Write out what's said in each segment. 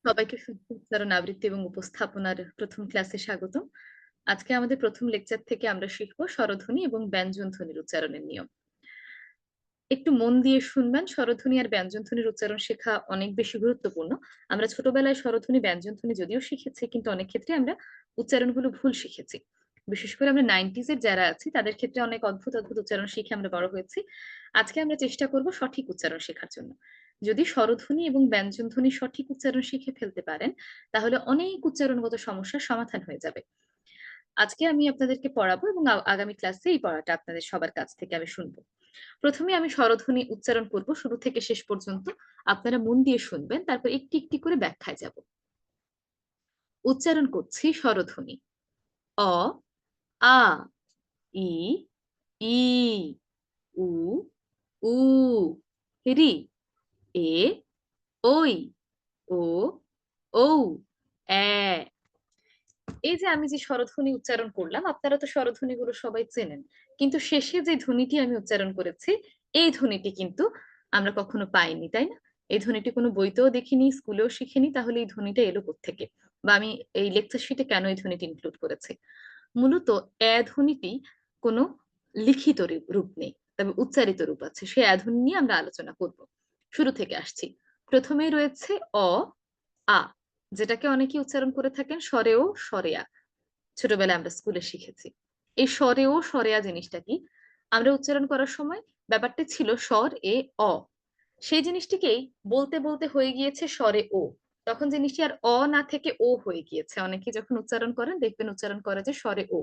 সবাইকে শুদ্ধ উচ্চারণ আবৃত্তি এবং উপস্থাপনার প্রথম ক্লাসে স্বাগতম। আজকে আমাদের প্রথম লেকচার থেকে আমরা শিখব স্বরধ্বনি এবং ব্যঞ্জন ধ্বনির উচ্চারণের নিয়ম। একটু মন দিয়ে শুনবেন। স্বরধ্বনি আর ব্যঞ্জন ধ্বনির উচ্চারণ শেখা অনেক বেশি গুরুত্বপূর্ণ। আমরা ছোটবেলায় স্বরধ্বনি ব্যঞ্জন ধ্বনি যদিও শিখেছি, কিন্তু অনেক ক্ষেত্রে আমরা উচ্চারণগুলো ভুল শিখেছি। বিশেষ করে আমরা 90s এর যারা আছি তাদের ক্ষেত্রে অনেক অদ্ভুত অদ্ভুত উচ্চারণ শিখে আমরা বড় হয়েছি। আজকে আমরা চেষ্টা করব সঠিক উচ্চারণ শেখার জন্য। যদি স্বরধ্বনি এবং ব্যঞ্জন ধ্বনি সঠিক উচ্চারণ শিখে ফেলতে পারেন, তাহলে অনেক উচ্চারণগত সমস্যার সমাধান হয়ে যাবে। আজকে আমি আপনাদেরকে পড়াবো এবং আগামী ক্লাসে এই পড়াটা আপনাদের সবার কাছ থেকে আমি শুনবো। প্রথমে আমি স্বরধ্বনি উচ্চারণ করব শুরু থেকে শেষ পর্যন্ত। আপনারা মন দিয়ে শুনবেন, তারপর একটি একটি করে ব্যাখ্যায় যাব। উচ্চারণ করছি স্বরধ্বনি। অ, আ, ই, ই, উ, উ, রি, এ, ওই, ও, ঔ, অ্যা। এই যে আমি যে স্বরধ্বনি উচ্চারণ করলাম, আপনারা তো স্বরধ্বনিগুলো সবাই চেনেন, কিন্তু শেষে যে ধ্বনিটি আমি উচ্চারণ করেছি, এই ধ্বনিটি কিন্তু আমরা কখনো পাইনি, তাই না? এই ধ্বনিটি কোনো বইতেও দেখিনি, স্কুলেও শিখিনি। তাহলে এই ধ্বনিটা এলো কোত্থেকে, বা আমি এই লেকচার শিটে কেন এই ধ্বনিটি ইনক্লুড করেছি? মূলত ধ্বনিটি কোনো লিখিত রূপ নেই, তবে উচ্চারিত রূপ আছে। সেই ধ্বনি নিয়ে আমরা আলোচনা করব। শুরু থেকে আসছি। প্রথমেই রয়েছে অ, আ, যেটাকে অনেকে উচ্চারণ করে থাকেন স্বরেও স্বরেয়া। ছোটবেলায় আমরা স্কুলে শিখেছি। এই স্বরেও স্বরেয়া জিনিসটা কি? আমরা উচ্চারণ করার সময় ব্যাপারটা ছিল স্বর এ অ, সেই জিনিসটিকেই বলতে বলতে হয়ে গিয়েছে স্বরে ও। তখন জিনিসটি আর অ না থেকে ও হয়ে গিয়েছে। অনেকে যখন উচ্চারণ করেন দেখবেন উচ্চারণ করে যে স্বরে ও।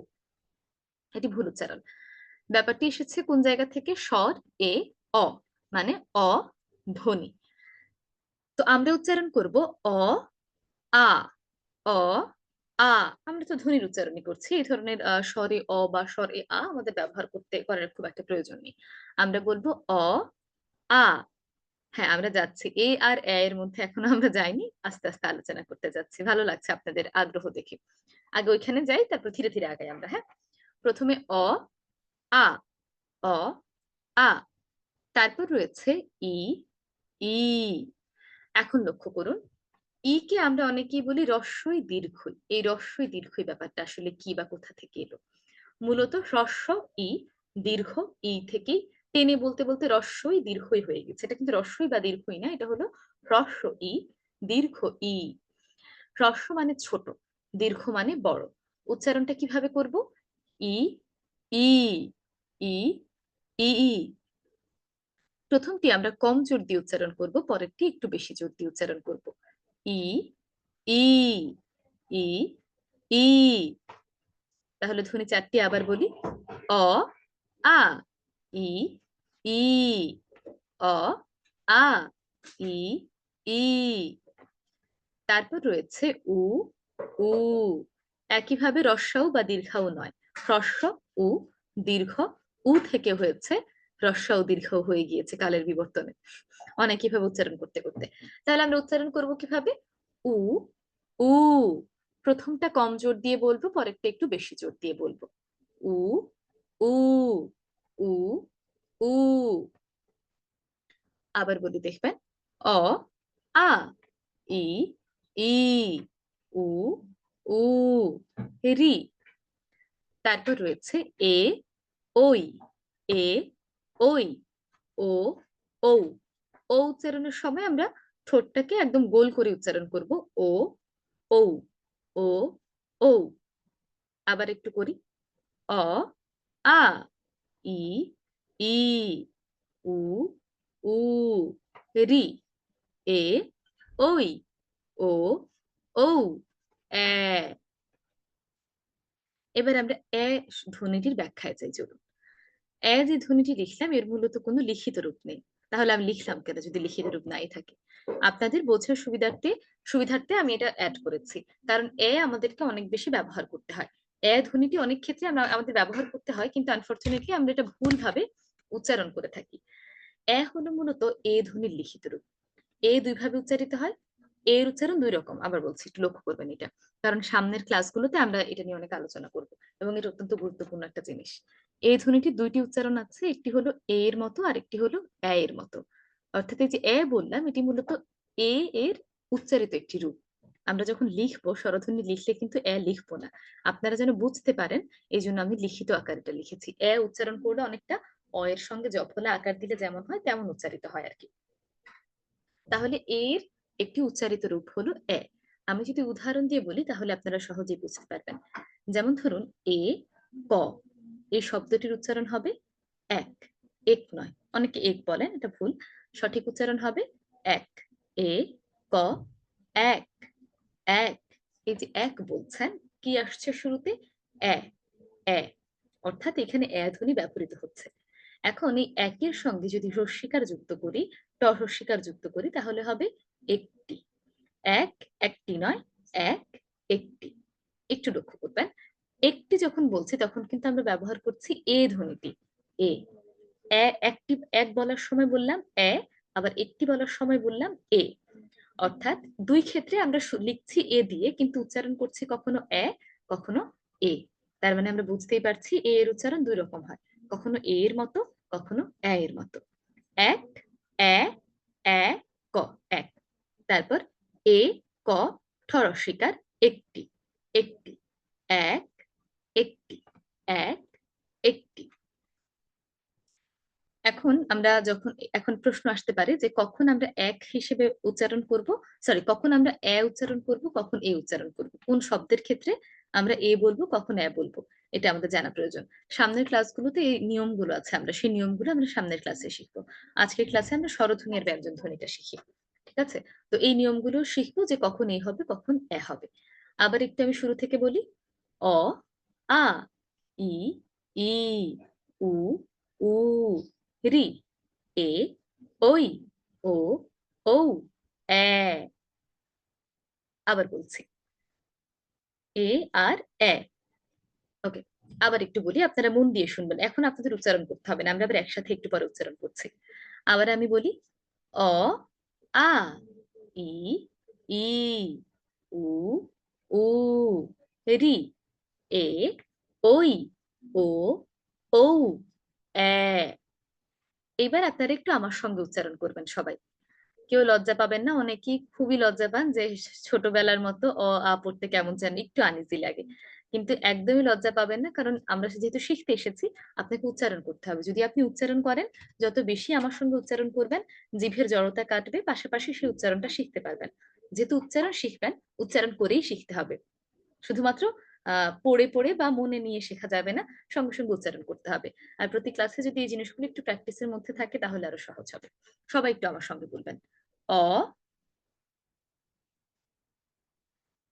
এটি ভুল উচ্চারণ। ব্যাপারটি এসেছে কোন জায়গা থেকে? স্বর এ অ, মানে অ ধ্বনি। তো আমরা উচ্চারণ করব অ, আ, অ, আ। আমরা তো ধ্বনির উচ্চারণই করছি। এই ধরনের স্বরে অ বা স্বরে আ আমাদের ব্যবহার করতে করার খুব একটা প্রয়োজন নেই। আমরা বলবো অ, আ। হ্যাঁ, আমরা যাচ্ছি। এ আর এর মধ্যে এখনো আমরা যাইনি। আস্তে আস্তে আলোচনা করতে যাচ্ছি। ভালো লাগছে আপনাদের আগ্রহ দেখে। আগে ওইখানে যাই, তারপর ধীরে ধীরে আগাই আমরা। হ্যাঁ, প্রথমে অ, আ, অ, আ। তারপর রয়েছে ই, ই। এখন লক্ষ্য করুন, ই কে আমরা অনেকেই বলি রস্বই দীর্ঘই। এই রস্বই দীর্ঘই ব্যাপারটা আসলে কি বা কোথা থেকে এলো? মূলত হ্রস্ব ই, দীর্ঘ ই থেকেই টেনে বলতে বলতে রস্বই দীর্ঘই হয়ে গেছে। এটা কিন্তু রস্বই বা দীর্ঘই না, এটা হলো হ্রস্ব ই, দীর্ঘ ই। হ্রস্ব মানে ছোট, দীর্ঘ মানে বড়। উচ্চারণটা কিভাবে করব? ই, ই, ই, ই, ই। প্রথমটি আমরা কম জোর দিয়ে উচ্চারণ করব, পরেরটি একটু বেশি জোর দিয়ে উচ্চারণ করব। ই, ই, ই, ই। তাহলে ধ্বনি চারটি আবার বলি। অ, আ, ই, ই, অ, আ, ই, ই। তারপর রয়েছে উ, উ। একইভাবে রস্বাউ বা দীর্ঘাউ নয়, হ্রস্ব উ, দীর্ঘ উ থেকে হয়েছে রস্বাউ দীর্ঘাউ হয়ে গিয়েছে কালের বিবর্তনে। অনেক কিভাবে উচ্চারণ করতে করতে। তাহলে আমরা উচ্চারণ করব কিভাবে? উ, উ। প্রথমটা কম জোর দিয়ে বলবো, পরেরটা একটু বেশি জোর দিয়ে বলবো। উ, উ, উ, উ। আবার বলি, দেখবেন। অ, আ, ই, ই, উ, উ, রি। তারপর রয়েছে এ, ওই, এ, ওই, ও, ঔ। ও উচ্চারণের সময় আমরা ঠোঁটটাকে একদম গোল করে উচ্চারণ করব। ও, ঔ, ও, ঔ। আবার একটু করি। অ, আ, ই, ই, উ, উ, রি, এ, ওই, ও, ঔ, অ্যা। এবার আমরা ধ্বনিটির ব্যাখ্যায় যাই, চলুন। যে ধ্বনিটি লিখলাম, এর মূলত কোনো লিখিত রূপ নেই। তাহলে আমি লিখলাম কেন যদি লিখিত রূপ নাই থাকে? আপনাদের বোঝার সুবিধার্থে আমি এটা এড করেছি। কারণ আমাদেরকে অনেক বেশি ব্যবহার করতে হয়। ধ্বনিটি অনেক ক্ষেত্রে আমাদের ব্যবহার করতে হয়, কিন্তু আনফরচুনেটলি আমরা এটা ভুলভাবে উচ্চারণ করে থাকি। হলো মূলত ধ্বনির লিখিত রূপ। দুই ভাবে উচ্চারিত হয়। এর উচ্চারণ দুই রকম। আবার বলছি, একটু লক্ষ্য করবেন এটা। কারণ সামনের ক্লাসগুলোতে আমরা এটা নিয়ে অনেক আলোচনা করব, এবং এটা অত্যন্ত গুরুত্বপূর্ণ একটা জিনিস। ধ্বনিটির দুইটি উচ্চারণ আছে, একটি হলো এর মতো, আর একটি হলো এর মতো। অর্থাৎ এই যে বললাম, এটি মূলত এর উচ্চারিত একটি রূপ। আমরা যখন লিখবো স্বরধ্বনি লিখলে কিন্তু এ লিখবো না। আপনারা যেন বুঝতে পারেন এই জন্য আমি লিখিত আকারটা লিখেছি। এ উচ্চারণ করলে অনেকটা অ এর সঙ্গে জফলা আকার দিলে যেমন হয় তেমন উচ্চারিত হয় আর কি। তাহলে এর একটি উচ্চারিত রূপ হলো এ। আমি যদি উদাহরণ দিয়ে বলি তাহলে আপনারা সহজেই বুঝতে পারবেন। যেমন ধরুন এ ক, এই শব্দটির উচ্চারণ হবে এক, এক নয়। অনেকে এক বলেন, এটা ভুল। সঠিক উচ্চারণ হবে এক। এ ক এক, এক। এই যে এক বলছেন, কি আসছে শুরুতে? এ, এ। অর্থাৎ এখানে এ ধ্বনি ব্যবহৃত হচ্ছে। এখন এই একের সঙ্গে যদি রস্বীকার যুক্ত করি, ট রস্বীকার যুক্ত করি তাহলে হবে একটি। এক, একটি নয়, এক, একটি। একটু লক্ষ্য করবেন, একটি যখন বলছি তখন কিন্তু আমরা ব্যবহার করছি এ ধ্বনিটি। এ, একটি এক বলার সময় বললাম এ, আবার একটি বলার সময় বললাম এ। অর্থাৎ দুই ক্ষেত্রে আমরা লিখছি এ দিয়ে, কিন্তু উচ্চারণ করছি কখনো এ, কখনো এ। তার মানে আমরা বুঝতেই পারছি এ এর উচ্চারণ দুই রকম হয়, কখনো এ এর মতো, কখনো এ এর মতো। এক, এ, এ, ক, এক। তারপর এ ক ঠ রস্বীকার একটি, একটি। এক, একটি, এক, একটি। এখন আমরা যখন এখন প্রশ্ন আসতে পারে যে কখন আমরা এক হিসেবে উচ্চারণ করব, সরি কখন আমরা এ উচ্চারণ করব, কখন এ উচ্চারণ করব, কোন শব্দের ক্ষেত্রে আমরা এ বলবো, কখন এ বলবো, এটা আমাদের জানা প্রয়োজন। সামনের ক্লাসগুলোতে এই নিয়মগুলো আছে, আমরা সেই নিয়মগুলো আমরা সামনের ক্লাসে শিখবো। আজকের ক্লাসে আমরা স্বরধ্বনি আর ব্যঞ্জন ধ্বনিটা শিখি, ঠিক আছে? তো এই নিয়মগুলো শিখবো যে কখন এ হবে, কখন এ হবে। আবার একটু আমি শুরু থেকে বলি। অ, আ, ই, ই, উ, উ, রি, এ, ওই, ও, ঔ, এ। আবার বলছি এ আর এ। ওকে, আবার একটু বলি, আপনারা মন দিয়ে শুনবেন, এখন আপনাদের উচ্চারণ করতে হবে না, আমরা আবার একসাথে একটু পরে উচ্চারণ করছি। আবার আমি বলি অ, আ, ই, ই, উ, উ, রি, এ, ওই, ও, ঔ, এ। এবার আপনারা একটু আমার সঙ্গে উচ্চারণ করবেন সবাই। কেউ লজ্জা পাবেন না, অনেকেই খুবই লজ্জা পান যে ছোটবেলার মতো অ আ পড়তে কেমন যেন একটু আনইজি লাগে। কিন্তু একদমই লজ্জা পাবেন না, কারণ আমরা যেহেতু শিখতে এসেছি, আপনাকে উচ্চারণ করতে হবে। যদি আপনি উচ্চারণ করেন, যত বেশি আমার সঙ্গে উচ্চারণ করবেন, জিভের জড়তা কাটবে, পাশাপাশি সেই উচ্চারণটা শিখতে পারবেন। যেহেতু উচ্চারণ শিখবেন, উচ্চারণ করেই শিখতে হবে। শুধুমাত্র পড়ে পড়ে বা মনে নিয়ে শেখা যাবে না, সঙ্গে সঙ্গে উচ্চারণ করতে হবে। আর প্রতি ক্লাসে যদি এই জিনিসগুলো একটু প্র্যাকটিসের মধ্যে থাকে তাহলে আরো সহজ হবে। সবাই একটু আমার সঙ্গে বলবেন। অ,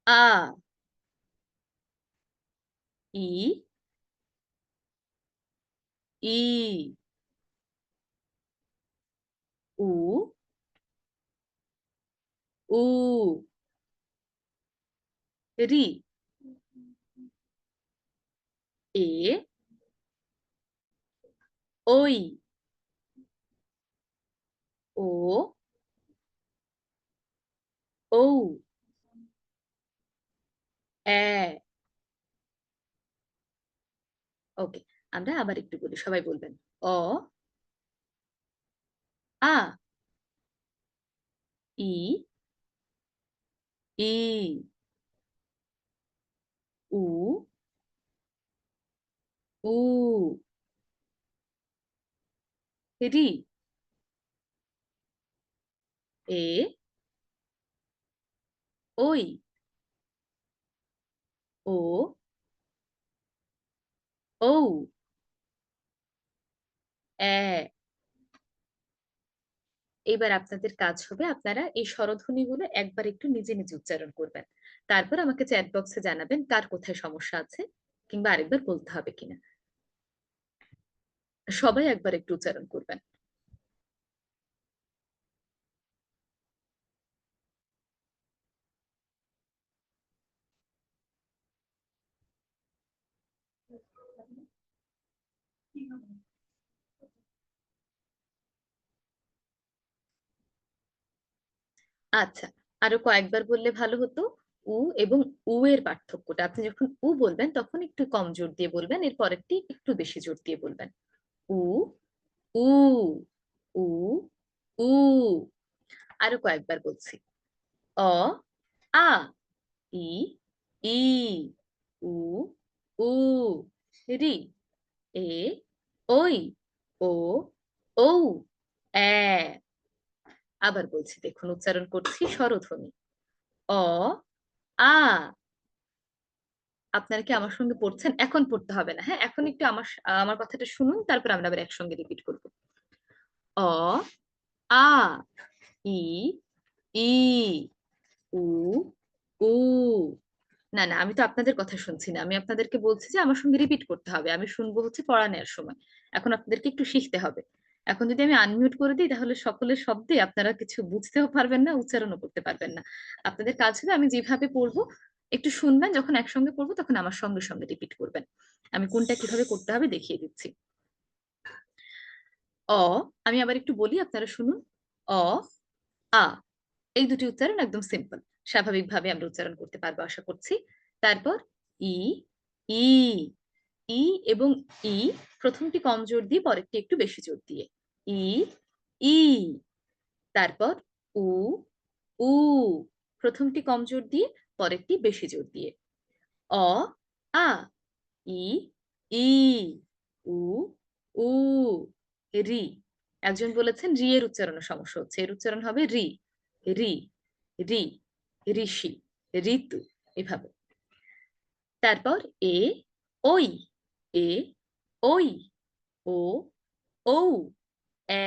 আ, ই, ই, উ, উ, রি, এ, ওই, ও, ঔ, এ। ওকে, আমরা আবার একটু বলি, সবাই বলবেন। অ, আ, ই, ই, উ, উ, রি, এ, ওই, ও, ঔ, এ। এবার আপনাদের কাজ হবে আপনারা এই স্বরধ্বনিগুলো একবার একটু নিজে নিজে উচ্চারণ করবেন। তারপর আমাকে চ্যাট বক্সে জানাবেন কার কোথায় সমস্যা আছে, কিংবা আরেকবার বলতে হবে কিনা। সবাই একবার একটু উচ্চারণ করবেন। আচ্ছা, আরো কয়েকবার বললে ভালো হতো। উ এবং উ এর পার্থক্যটা, আপনি যখন উ বলবেন তখন একটু কম জোর দিয়ে বলবেন, এর পরেরটি একটু বেশি জোর দিয়ে বলবেন। উ, উ, উ, উ। আরো কয়েকবার বলছি। অ, আ, ই ই উ উ রি এ ওই ও ঔ এ। আবার বলছি, দেখুন উচ্চারণ করছি স্বরধ্বনি। অ আ। আপনারা কি আমার সঙ্গে পড়ছেন? এখন পড়তে হবে না, হ্যাঁ? এখন একটু আমার কথাটা শুনুন, তারপর আমরা আবার একসঙ্গে রিপিট করব। অ আ ই ই উ উ। না না, আমি তো আপনাদের কথা শুনছি না, আমি আপনাদেরকে বলছি যে আমার সঙ্গে রিপিট করতে হবে, আমি শুনবো হচ্ছে পড়া নেওয়ার সময়। এখন আপনাদেরকে একটু শিখতে হবে। এখন যদি আমি আনমিউট করে দিই তাহলে সকলের শব্দে আপনারা কিছু বুঝতেও পারবেন না, উচ্চারণও করতে পারবেন না। আপনাদের কাজ হবে আমি যেভাবে পড়বো একটু শুনবেন, যখন একসঙ্গে পড়বো তখন আমার সঙ্গে সঙ্গে রিপিট করবেন। আমি কোনটা কিভাবে করতে হবে দেখিয়ে দিচ্ছি। অ, আমি আবার একটু বলি আপনারা শুনুন। অ আ, এই দুটি উচ্চারণ একদম সিম্পল, স্বাভাবিকভাবে আমরা উচ্চারণ করতে পারবো আশা করছি। তারপর ই ই ই এবং ই, প্রথমটি কম জোর দিয়ে পরেরটি একটু বেশি জোর দিয়ে। ই ই। তারপর উ উ, প্রথমটি কম জোর দিয়ে পরেরটি বেশি জোর দিয়ে। অ আ ই ই উ উ রি। একজন বলেছেন রি এর উচ্চারণে সমস্যা হচ্ছে, এর উচ্চারণ হবে রি রি রি। ঋষি, ঋতু, এভাবে। তারপর এ ওই এ ওই ও ঔ এ।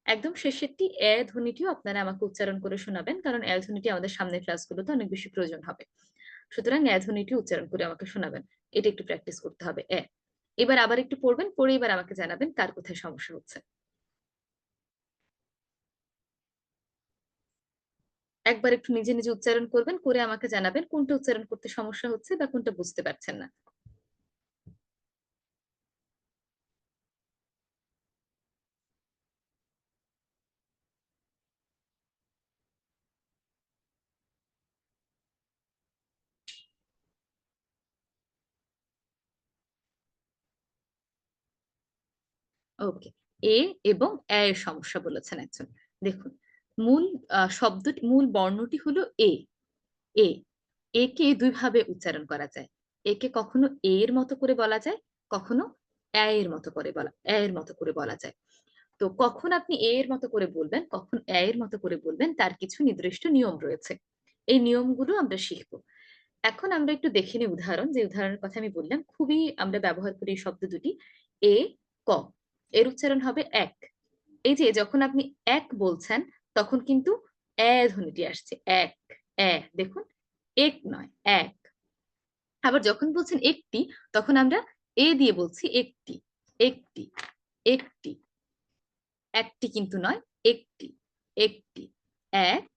একদম শেষেরটি এ ধ্বনিটিও আপনারা আমাকে উচ্চারণ করে শোনাবেন, কারণ এ ধ্বনিটি আমাদের সামনের ক্লাসগুলোতে অনেক বেশি প্রয়োজন হবে। সুতরাং এ ধ্বনিটি উচ্চারণ করে আমাকে শোনাবেন, এটা একটু প্র্যাকটিস করতে হবে। এ, এবার আবার একটু পড়বেন, পড়ে এবার আমাকে জানাবেন কার কোথায় সমস্যা হচ্ছে। একবার একটু নিজে নিজে উচ্চারণ করবেন, করে আমাকে জানাবেন কোনটা উচ্চারণ করতে সমস্যা হচ্ছে বা কোনটা বুঝতে পারছেন না। ওকে, এ এবং এ এর সমস্যা বলেছেন একজন। দেখুন, মূল শব্দটি, মূল বর্ণটি হলো এ। এ, একে দুই ভাবে উচ্চারণ করা যায়। একে কখনো এ এর মতো করে বলা যায়, কখনো এ এর মতো করে বলা, এ এর মতো করে বলা যায়। তো কখন আপনি এ এর মতো করে বলবেন, কখন এ এর মতো করে বলবেন, তার কিছু নির্দিষ্ট নিয়ম রয়েছে। এই নিয়মগুলো আমরা শিখবো। এখন আমরা একটু দেখে নিই উদাহরণ, যে উদাহরণের কথা আমি বললাম, খুবই আমরা ব্যবহার করি এই শব্দ দুটি। এ ক, এর উচ্চারণ হবে এক। এই যে যখন আপনি এক বলছেন তখন কিন্তু এ ধ্বনিটি আসছে, এক এ, দেখুন, এক নয় এক। আবার যখন বলছেন একটি, তখন আমরা এ দিয়ে বলছি একটি একটি একটি। একটি কিন্তু নয়, একটি একটি এক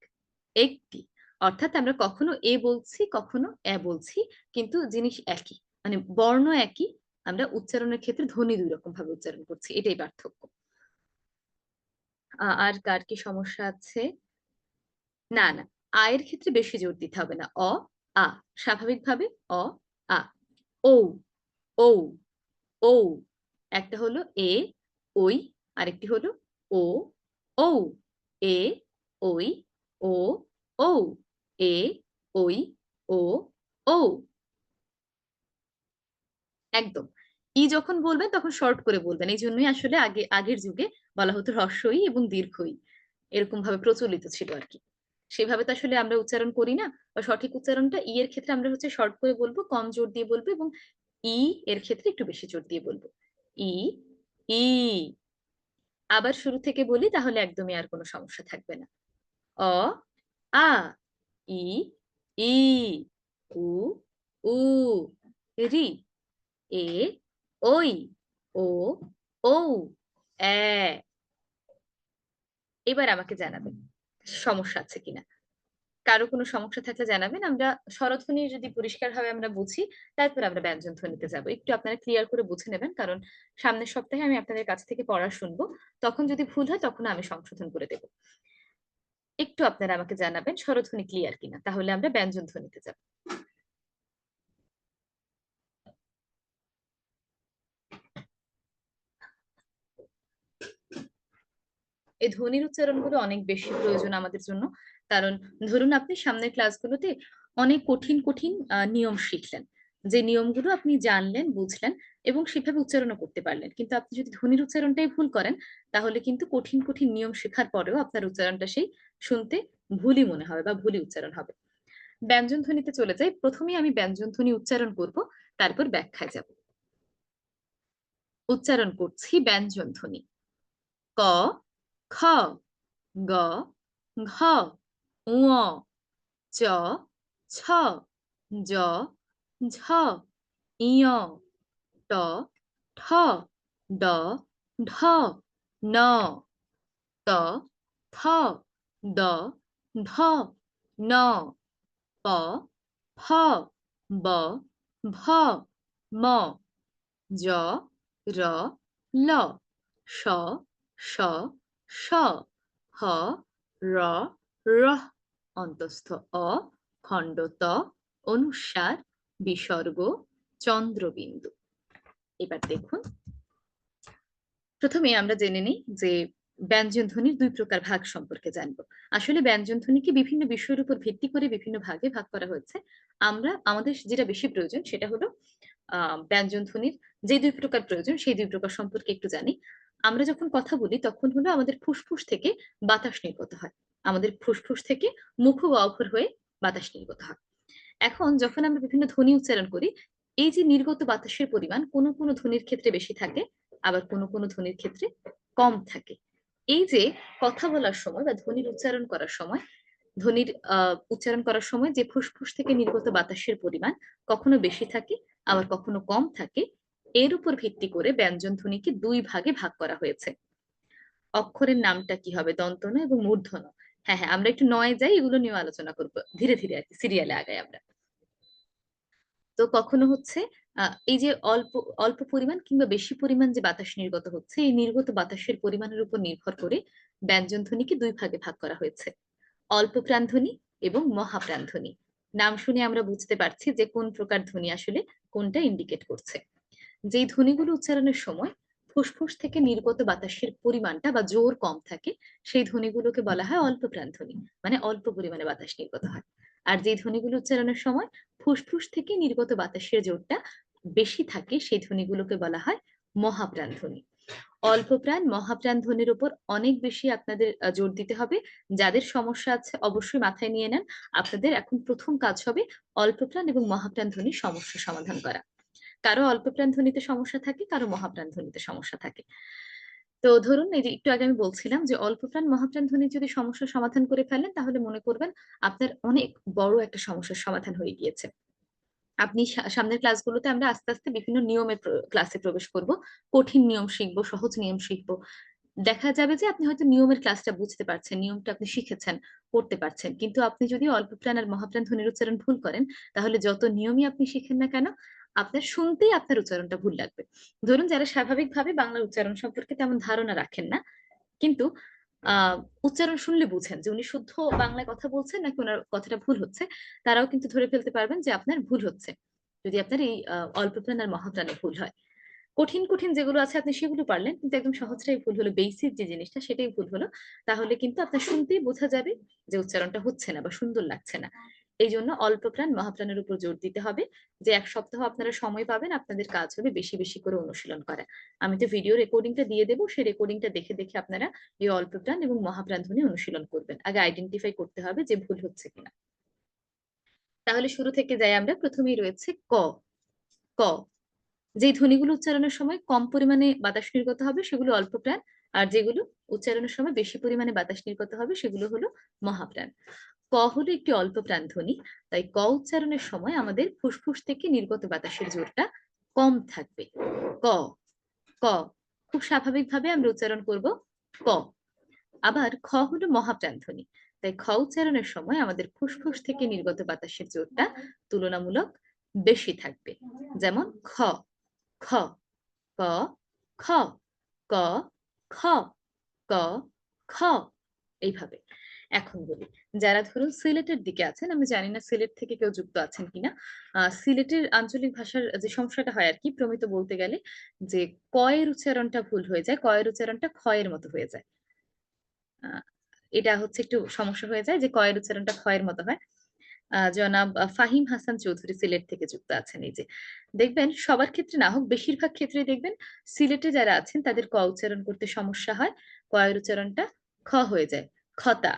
একটি। অর্থাৎ আমরা কখনো এ বলছি কখনো এ বলছি, কিন্তু জিনিস একই, মানে বর্ণ একই, আমরা উচ্চারণের ক্ষেত্রে ধ্বনি দুই রকম ভাবে উচ্চারণ করছি, এটাই পার্থক্য। আর কার কি সমস্যা আছে? না না, আয়ের ক্ষেত্রে বেশি জোর দিতে হবে না। অ আ, স্বাভাবিকভাবে অ আ। ও ও ও, একটা হলো এ ওই, আরেকটি হলো ও ঔ। এ ওই ও ঔ, এ ওই ও ঔ। একদম। ই যখন বলবেন তখন শর্ট করে বলবেন, এই জন্যই আসলে আগের যুগে বলা হতো হ্রস্ব ই এবং দীর্ঘ ই, এরকম ভাবে প্রচলিত ছিল আর কি। সেভাবে তো আসলে আমরা উচ্চারণ করি না, বা সঠিক উচ্চারণটা ই এর ক্ষেত্রে আমরা হচ্ছে শর্ট করে বলবো, কম জোর দিয়ে বলবো, এবং ই এর ক্ষেত্রে একটু বেশি জোর দিয়ে বলবো। ই ই। আবার শুরু থেকে বলি, তাহলে একদমই আর কোনো সমস্যা থাকবে না। অ আ ই ই উ উ রি এ ওই ও ঔ এ। এবার আমাকে জানাবেন সমস্যা আছে কিনা। কারো কোনো সমস্যা থাকলে জানাবেন। আমরা স্বরধ্বনি যদি পরিষ্কারভাবে আমরা বুঝি, তারপর আমরা ব্যঞ্জন ধ্বনিতে যাব। একটু আপনারা ক্লিয়ার করে বুঝে নেবেন, কারণ সামনের সপ্তাহে আমি আপনাদের কাছ থেকে পড়া শুনবো। তখন যদি ভুল হয় তখন আমি সংশোধন করে দেব। একটু আপনারা আমাকে জানাবেন স্বরধ্বনি ক্লিয়ার কিনা, তাহলে আমরা ব্যঞ্জন ধ্বনিতে যাব। এই ধ্বনির উচ্চারণগুলো অনেক বেশি প্রয়োজন আমাদের জন্য। কারণ ধরুন আপনি সামনের ক্লাসগুলোতে অনেক কঠিন কঠিন নিয়ম শিখলেন, যে নিয়মগুলো আপনি জানলেন, বুঝলেন এবং সেভাবে উচ্চারণও করতে পারলেন। কিন্তু আপনি যদি ধ্বনির উচ্চারণটাই ভুল করেন, তাহলে কিন্তু কঠিন কঠিন নিয়ম শেখার পরেও আপনার উচ্চারণটা সেই শুনতে ভুলই মনে হবে বা ভুলই উচ্চারণ হবে। ব্যঞ্জন ধ্বনিতে চলে যাই। প্রথমেই আমি ব্যঞ্জন ধ্বনি উচ্চারণ করব, তারপর ব্যাখ্যায় যাব। উচ্চারণ করছি ব্যঞ্জন ধ্বনি। ক, খ, গ, ঘ, ঙ, চ, ছ, জ, ঝ, ইয়, ট, ঠ, ড, ঢ, ন, ত, থ, দ, ধ, ন, প, ফ, ব, ভ, ম, জ, র, ল, স, স, স, হ, র, র, অন্তস্থ অ, খণ্ড ত, অনুস্বার, বিসর্গ, চন্দ্রবিন্দু। এবার দেখুন, প্রথমে আমরা জেনে নিই যে ব্যঞ্জন ধ্বনির দুই প্রকার ভাগ সম্পর্কে জানবো। আসলে ব্যঞ্জন ধ্বনিকে বিভিন্ন বিষয়ের উপর ভিত্তি করে বিভিন্ন ভাগে ভাগ করা হয়েছে। আমরা আমাদের যেটা বেশি প্রয়োজন সেটা হলো ব্যঞ্জন ধ্বনির যে দুই প্রকার প্রয়োজন সেই দুই প্রকার সম্পর্কে একটু জানি। আমরা যখন কথা বলি তখন হলো আমাদের ফুসফুস থেকে বাতাস নির্গত হয়, আমাদের ফুসফুস থেকে মুখ ও অভর হয়ে বাতাস নির্গত হয়। এখন যখন আমরা বিভিন্ন ধ্বনি উচ্চারণ করি, এই যে নির্গত বাতাসের পরিমাণ কোনো কোনো ধ্বনির ক্ষেত্রে বেশি থাকে, আবার কোনো কোনো ধ্বনির ক্ষেত্রে কম থাকে। এই যে কথা বলার সময় বা ধ্বনির উচ্চারণ করার সময়, ধ্বনির উচ্চারণ করার সময় যে ফুসফুস থেকে নির্গত বাতাসের পরিমাণ কখনো বেশি থাকে, আবার কখনো কম থাকে, এর উপর ভিত্তি করে ব্যঞ্জন ধ্বনিকে দুই ভাগে ভাগ করা হয়েছে। অক্ষরের নামটা কি হবে, দন্তন এবং মূর্ধন্য। হ্যাঁ হ্যাঁ, আমরা একটু নয় যাই, এগুলো নিয়ে আলোচনা করবো ধীরে ধীরে আর কি, সিরিয়ালে আগাই আমরা। তো কখনো হচ্ছে এই যে অল্প অল্প পরিমাণ কিংবা বেশি পরিমাণ যে বাতাস নির্গত হচ্ছে, এই নির্গত বাতাসের পরিমাণের উপর নির্ভর করে ব্যঞ্জন ধ্বনিকে দুই ভাগে ভাগ করা হয়েছে, অল্প প্রাণধ্বনি এবং মহাপ্রাণধ্বনি। নাম শুনে আমরা বুঝতে পারছি যে কোন প্রকার ধ্বনি আসলে কোনটা ইন্ডিকেট করছে। যেই ধ্বনিগুলো উচ্চারণের সময় ফুসফুস থেকে নির্গত বাতাসের পরিমাণটা বা জোর কম থাকে, সেই ধ্বনিগুলোকে বলা হয় অল্প প্রাণধ্বনি, মানে অল্প পরিমাণে বাতাস নির্গত হয়। আর যে ধ্বনিগুলো উচ্চারণের সময় ফুসফুস থেকে নির্গত বাতাসের জোরটা বেশি থাকে, সেই ধ্বনিগুলোকে বলা হয় মহাপ্রাণধ্বনি। অল্প প্রাণ মহাপ্রাণ ধ্বনির উপর অনেক বেশি আপনাদের জোর দিতে হবে। যাদের সমস্যা আছে অবশ্যই মাথায় নিয়ে নেন, আপনাদের এখন প্রথম কাজ হবে অল্প প্রাণ এবং মহাপ্রাণ ধ্বনির সমস্যা সমাধান করা। কারো অল্প প্রাণ ধ্বনিতে সমস্যা থাকে, কারো মহাপ্রাণ ধ্বনিতে সমস্যা থাকে। তো ধরুন, এই যে একটু আগে আমি বলছিলাম যে অল্প প্রাণ মহাপ্রাণ ধ্বনির যদি সমস্যার সমাধান করে ফেলেন, তাহলে মনে করবেন আপনার অনেক বড় একটা সমস্যার সমাধান হয়ে গিয়েছে। আপনি সামনের ক্লাসগুলোতে আমরা আস্তে আস্তে বিভিন্ন নিয়মের ক্লাসে প্রবেশ করব, কঠিন নিয়ম শিখবো, সহজ নিয়ম শিখবো। দেখা যাবে যে আপনি হয়তো নিয়মের ক্লাসটা বুঝতে পারছেন, নিয়মটা আপনি শিখেছেন, করতে পারছেন, কিন্তু আপনি যদি অল্প প্রাণ আর মহাপ্রাণ ধ্বনির উচ্চারণ ভুল করেন, তাহলে যত নিয়মই আপনি শিখেন না কেন, আপনার শুনতেই আপনার উচ্চারণটা ভুল লাগবে। ধরুন, যারা স্বাভাবিকভাবে বাংলা উচ্চারণ সম্পর্কে তেমন ধারণা রাখেন না, কিন্তু আহ উচ্চারণ শুনলে বুঝেন যে উনি শুদ্ধ বাংলায় কথা বলছেন নাকি ওনার কথাটা ভুল হচ্ছে, তারাও কিন্তু ধরে ফেলতে পারবেন যে আপনার ভুল হচ্ছে, যদি আপনার এই অল্প প্রাণ আর মহাপ্রাণে ভুল হয়। কঠিন কঠিন যেগুলো আছে আপনি সেগুলো পারলেন, কিন্তু একদম সহজটাই ভুল হলো, বেসিক যে জিনিসটা সেটাই ভুল হলো, তাহলে কিন্তু আপনার শুনতেই বোঝা যাবে যে উচ্চারণটা হচ্ছে না বা সুন্দর লাগছে না। এই জন্য অল্প প্রাণ মহাপ্রাণের উপর জোর দিতে হবে, যে এক সপ্তাহ আপনারা সময় পাবেন, আপনাদের কাজ হবে বেশি বেশি করে অনুশীলন করা। আমি তো ভিডিও রেকর্ডিংটা দিয়ে দেবো, সেই রেকর্ডিংটা দেখে দেখে আপনারা এই অল্প প্রাণ এবং মহাপ্রাণ ধ্বনি অনুশীলন করবেন। আগে আইডেন্টিফাই করতে হবে যে ভুল হচ্ছে কিনা। তাহলে শুরু থেকে যাই আমরা, প্রথমেই রয়েছে ক। ক, যে ধ্বনিগুলো উচ্চারণের সময় কম পরিমাণে বাতাস নির্গত হবে সেগুলো অল্প প্রাণ, আর যেগুলো উচ্চারণের সময় বেশি পরিমাণে বাতাস নির্গত হবে সেগুলো হলো মহাপ্রাণ। ক হলো একটি অল্প প্রাণ ধ্বনি, তাই ক উচ্চারণের সময় আমাদের ফুসফুস থেকে নির্গত বাতাসের জোরটা কম থাকবে। ক, ক, খুব স্বাভাবিকভাবে আমরা উচ্চারণ করব ক। আবার খ হলো মহাপ্রাণ ধ্বনি, তাই খ উচ্চারণের সময় আমাদের ফুসফুস থেকে নির্গত বাতাসের জোরটা তুলনামূলক বেশি থাকবে। যেমন খ, খ, ক, খ, ক, খ, ক, খ, এইভাবে। এখন বলি, যারা ধরুন সিলেটের দিকে আছেন, আমি জানি না সিলেট থেকে কেউ যুক্ত আছেন কিনা। সিলেটের আঞ্চলিক ভাষার যে সমস্যাটা হয় আর কি, প্রমিত বলতে গেলে যে কয়ের উচ্চারণটা ভুল হয়ে যায়, কয়ের উচ্চারণটা ক্ষয়ের মতো হয়ে যায়। আহ, এটা হচ্ছে একটু সমস্যা হয়ে যায় যে কয়ের উচ্চারণটা ক্ষয়ের মতো হয়। জনাব ফাহিম হাসান চৌধুরী সিলেট থেকে যুক্ত আছেন। এই যে দেখবেন সবার ক্ষেত্রে না হোক বেশিরভাগ ক্ষেত্রেই দেখবেন সিলেটে যারা আছেন তাদের ক উচ্চারণ করতে সমস্যা হয়। ক এর উচ্চারণটা খ হয়ে যায়। খতা,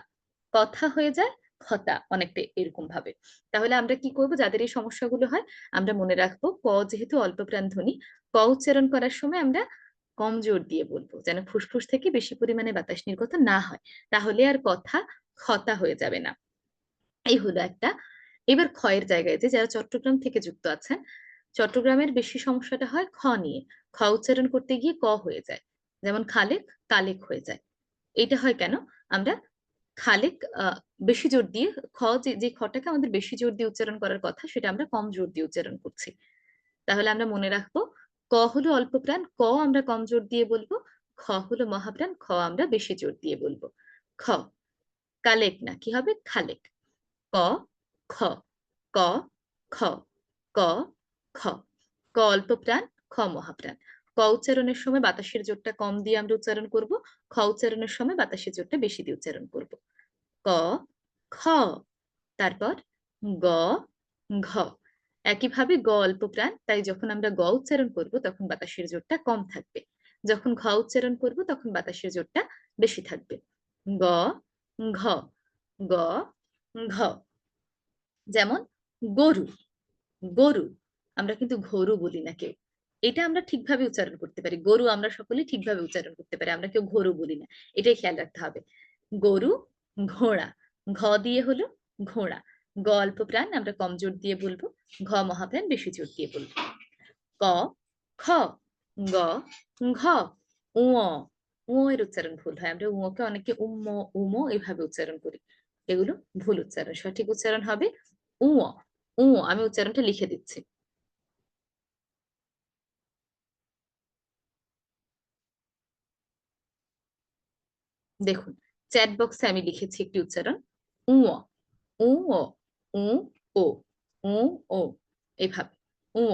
কথা হয়ে যায় খতা অনেকটা এরকম ভাবে। তাহলে আমরা কি করব যাদের এই সমস্যাগুলো হয় আমরা মনে রাখবো ক যেহেতু অল্প প্রাণ ধ্বনি, ক উচ্চারণ করার সময় আমরা কম জোর দিয়ে বলবো। যেন ফুসফুস থেকে বেশি পরিমাণে বাতাস নির্গত না হয়। তাহলে আর কথা খতা হয়ে যাবে না। এই হলো একটা। এবার খ এর জায়গায় যে যারা চট্টগ্রাম থেকে যুক্ত আছেন, চট্টগ্রামের বেশি সমস্যাটা হয় খ নিয়ে। খ উচ্চারণ করতে গিয়ে ক হয়ে যায়। যেমন খালেক, কালেক হয়ে যায়। এটা হয় কেন? আমরা খালেক বেশি জোর দিয়ে যে খটাকে আমাদের বেশি জোর দিয়ে উচ্চারণ করার কথা সেটা আমরা কম জোর দিয়ে উচ্চারণ করছি। তাহলে আমরা মনে রাখবো ক হলো অল্প প্রাণ, ক আমরা কম জোর দিয়ে বলবো। খ হলো মহাপ্রাণ, খ আমরা বেশি জোর দিয়ে বলবো। খ, কালেক না, কি হবে? খালেক। ক, খ, ক, খ, ক, খ। ক অল্প প্রাণ, খ মহাপ্রাণ। ক উচ্চারণের সময় বাতাসের জোরটা কম দিয়ে আমরা উচ্চারণ করব। খ উচ্চারণের সময় বাতাসের জোরটা বেশি দিয়ে উচ্চারণ করব। ক, খ, তারপর গ, ঘ। একইভাবে গ অল্প প্রাণ, তাই যখন আমরা গ উচ্চারণ করব তখন বাতাসের জোরটা কম থাকবে। যখন ঘ উচ্চারণ করব তখন বাতাসের জোরটা বেশি থাকবে। গ, ঘ, গ, ঘ। যেমন গরু, গরু আমরা কিন্তু ঘরু বলি না কেউ। এটা আমরা ঠিকভাবে উচ্চারণ করতে পারি। গরু আমরা সকলেই ঠিকভাবে উচ্চারণ করতে পারি, আমরা কেউ ঘরু বলি না। এটাই খেয়াল রাখতে হবে। গরু, ঘোড়া। ঘ দিয়ে হলো ঘোড়া। গ অল্প প্রাণ আমরা কম জোর দিয়ে বলবো। ঘ মহাপ্রাণ বেশি জোর দিয়ে বলবো। ক, খ, গ, ঘ। উ, উ এর উচ্চারণ ভুল হয়। আমরা উকে অনেকে উম্ম, উমো এভাবে উচ্চারণ করি। এগুলো ভুল উচ্চারণ। সঠিক উচ্চারণ হবে উ, উ। আমি উচ্চারণটা লিখে দিচ্ছি। দেখুন, চ্যাট বক্সে আমি লিখেছি একটি উচ্চারণ উ, উ, উ, ও, উ, ও, এভাবে উ।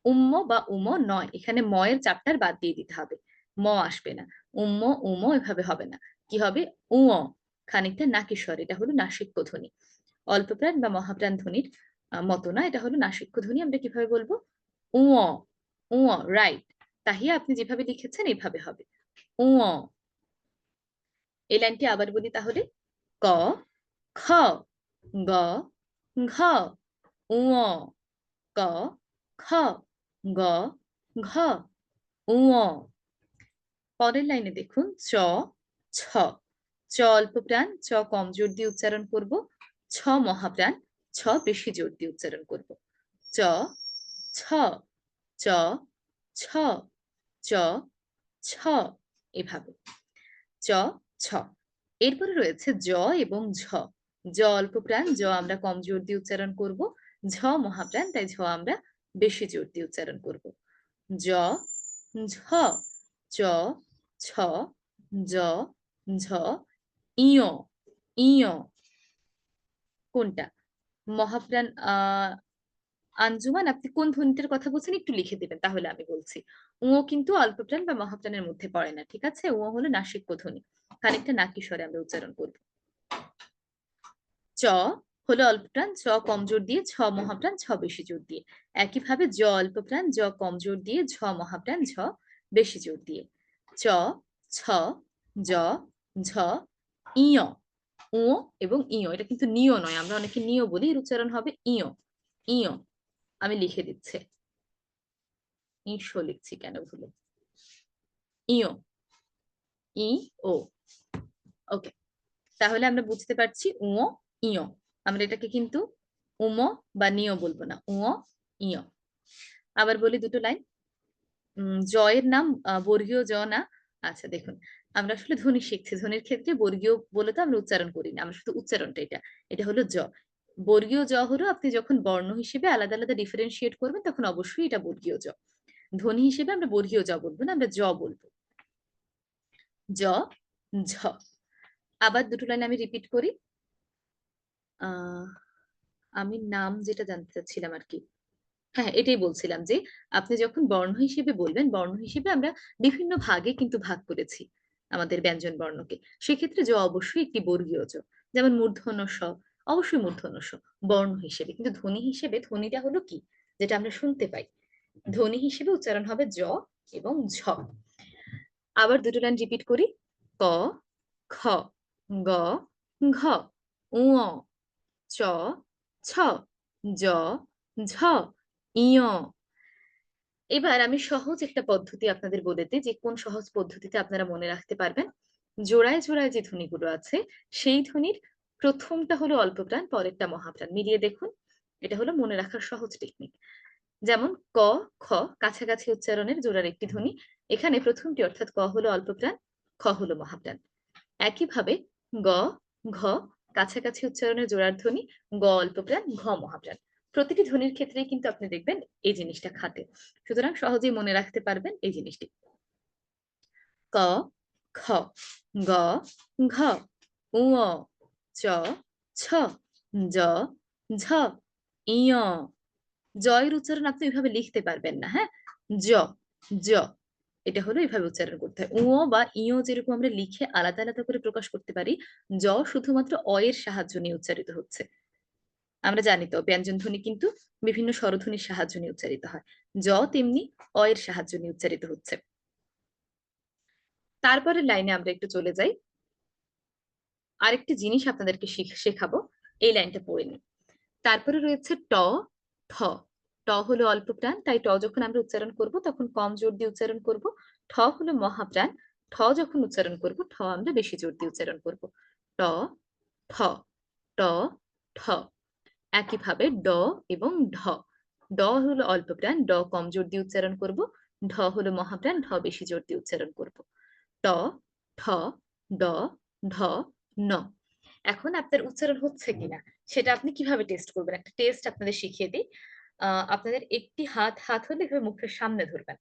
উম্ম বা উম নয়, এখানে ম এর চাপটার বাদ দিয়ে দিতে হবে। ম আসবে না। উম্ম, উম এভাবে হবে না। কি হবে? উ, খানিকটা নাকিস্বর। এটা হলো নাসিক্য ধ্বনি। অল্প প্রাণ বা মহাপ্রাণ ধ্বনির মতো না, এটা হলো নাসিক্য ধ্বনি। আমরা কিভাবে বলবো? উ, উ, রাইট। তাহিয়া আপনি যেভাবে লিখেছেন এইভাবে হবে উ। এই লাইনটি আবার বলি তাহলে। ক, খ, গ, ঘ, উ, ক, খ, গ, ঘ, উ। পরের লাইনে দেখুন চ, ছ। চ অল্প প্রাণ, চ কম জোর দিয়ে উচ্চারণ করব। ছ মহাপ্রাণ, ছ বেশি জোর দিয়ে উচ্চারণ করব। চ, ছ, চ, ছ, চ, ছ, এভাবে চ, ছ। এরপরে রয়েছে জ এবং ঝ। জ অল্প প্রাণ, জ আমরা কম জোর দিয়ে উচ্চারণ করব। ঝ মহাপ্রাণ, তাই ঝ আমরা বেশি জোর দিয়ে উচ্চারণ করব। জ, ঝ, চ, ছ, জ, ঝ, ইয়, ইয়। কোনটা? মহাপ্রাণ আঞ্জুমান, আপনি কোন ধ্বনিটার কথা বলছেন একটু লিখে দিবেন, তাহলে আমি বলছি। ও কিন্তু অল্প প্রাণ বা মহাপ্রাণের মধ্যে পড়ে না, ঠিক আছে? ও হলো নাসিক্য ধ্বনি। খানিকটা নাকিস্বরে আমরা উচ্চারণ করব। চ হলো অল্প প্রাণ, চ কম জোর দিয়ে, ছ মহাপ্রাণ, ছ বেশি জোর দিয়ে। একইভাবে জ অল্প প্রাণ, জ কম জোর দিয়ে, ঝ মহাপ্রাণ, ঝ বেশি জোর দিয়ে। চ, ছ, জ, ঝ, ইয়, উ এবং ইয়। এটা কিন্তু নিয় নয়, আমরা অনেকে নিয় বলি, এর উচ্চারণ হবে ইয়, ইয়। আমি লিখে দিচ্ছি। ঈশো লিখছি কেন ভুলে? ইয়, ই, ও। ওকে, তাহলে আমরা বুঝতে পারছি উ, ইয়। আমরা এটাকে কিন্তু উম বা নিয় বলবো না, উ, ইয়। আবার বলি দুটো লাইন। জয়ের নাম বর্গীয় জ না। আচ্ছা দেখুন, আমরা আসলে ধ্বনি শিখছি, ধ্বনির ক্ষেত্রে বর্গীয় বলে তো আমরা উচ্চারণ করি না, আমরা শুধু উচ্চারণটা এটা। এটা হলো জ। বর্গীয় জ হলো আপনি যখন বর্ণ হিসেবে আলাদা আলাদা ডিফারেন্সিয়েট করবেন তখন অবশ্যই এটা বর্গীয় জ। ধ্বনি হিসেবে আমরা বর্গীয় জ বলবো না, আমরা জ বলবো। জ, ঝ। আবার দুটো লাইন আমি রিপিট করি। আহ আমি নাম যেটা জানতে চাচ্ছিলাম আর কি। হ্যাঁ, এটাই বলছিলাম যে আপনি যখন বর্ণ হিসেবে বলবেন, বর্ণ হিসেবে আমরা বিভিন্ন ভাগে কিন্তু ভাগ করেছি আমাদের ব্যঞ্জন বর্ণকে। সেক্ষেত্রে জ অবশ্যই একটি বর্গীয় জ। যেমন মূর্ধন্য ষ, অবশ্যই মূর্ধন্য ষ, বর্ণ হিসেবে। কিন্তু ধ্বনি হিসেবে, ধ্বনিটা হলো কি, যেটা আমরা শুনতে পাই, ধ্বনি হিসেবে উচ্চারণ হবে জ এবং ঝ। আবার দুটো লাইন রিপিট করি। ক, খ, গ, ঘ, ঙ, চ, ছ, জ, ঝ, ইয়। এবার আমি সহজ একটা পদ্ধতি আপনাদের বলে দিই, যে কোন সহজ পদ্ধতিতে আপনারা মনে রাখতে পারবেন। জোড়ায় জোড়ায় যে ধ্বনিগুলো আছে, সেই ধ্বনির প্রথমটা হলো অল্পপ্রাণ, পরেরটা মহাপ্রাণ, মিলিয়ে দেখুন। এটা হলো মনে রাখার সহজ টেকনিক। যেমন ক, খ কাছাকাছি উচ্চারণের জোড়ার একটি ধ্বনি, এখানে প্রথমটি অর্থাৎ ক হলো অল্পপ্রাণ, খ হলো মহাপ্রাণ। একইভাবে গ, ঘ কাছাকাছি উচ্চারণের জোড়ার ধ্বনি, গ অল্পপ্রাণ, ঘ মহাপ্রাণ। প্রতিটি ধ্বনির ক্ষেত্রেই কিন্তু আপনি দেখবেন এই জিনিসটা খাটে। সুতরাং সহজেই মনে রাখতে পারবেন এই জিনিসটি। ক, খ, গ, ঘ, ঙ, চ, ছ, জ, ঝ, ইয়। জয়ের উচ্চারণ আপনি ওইভাবে লিখতে পারবেন না, হ্যাঁ। জ, জ, এটা হলো এইভাবে উচ্চারণ করতে হয়। উ বা ইয় যেরকম আমরা লিখে আলাদা আলাদা করে প্রকাশ করতে পারি, জ শুধুমাত্র অ এর সাহায্য নিয়ে উচ্চারিত হচ্ছে। আমরা জানি তো ব্যঞ্জন ধ্বনি কিন্তু বিভিন্ন স্বরধ্বনির সাহায্য নিয়ে উচ্চারিত হয়, জ তেমনি অ এর সাহায্য নিয়ে উচ্চারিত হচ্ছে। তারপরের লাইনে আমরা একটু চলে যাই। আরেকটি জিনিস আপনাদেরকে শেখাবো, এই লাইনটা পড়ে নিই। তারপরে রয়েছে ট, ঠ। ট হলো অল্প প্রাণ, তাই ট যখন আমরা উচ্চারণ করব তখন কম জোর দিয়ে উচ্চারণ করব। ঠ হলো মহাপ্রাণ, ঠ যখন উচ্চারণ করব ঠ আমরা বেশি জোর দিয়ে উচ্চারণ করব। ট, ঠ, ট, ঠ। একইভাবে ড এবং ঢ। ড হলো অল্প প্রাণ, ড কম জোর দিয়ে উচ্চারণ করব। ঢ হলো মহাপ্রাণ, ঢ বেশি জোর দিয়ে উচ্চারণ করব। ট, ঠ, ড, ঢ, ন। এখন আপনার উচ্চারণ হচ্ছে কিনা সেটা আপনি কিভাবে টেস্ট করবেন, একটা টেস্ট আপনাদের শিখিয়ে দিই। আপনাদের একটি হাত হাত হলে এভাবে মুখের সামনে ধরবেন।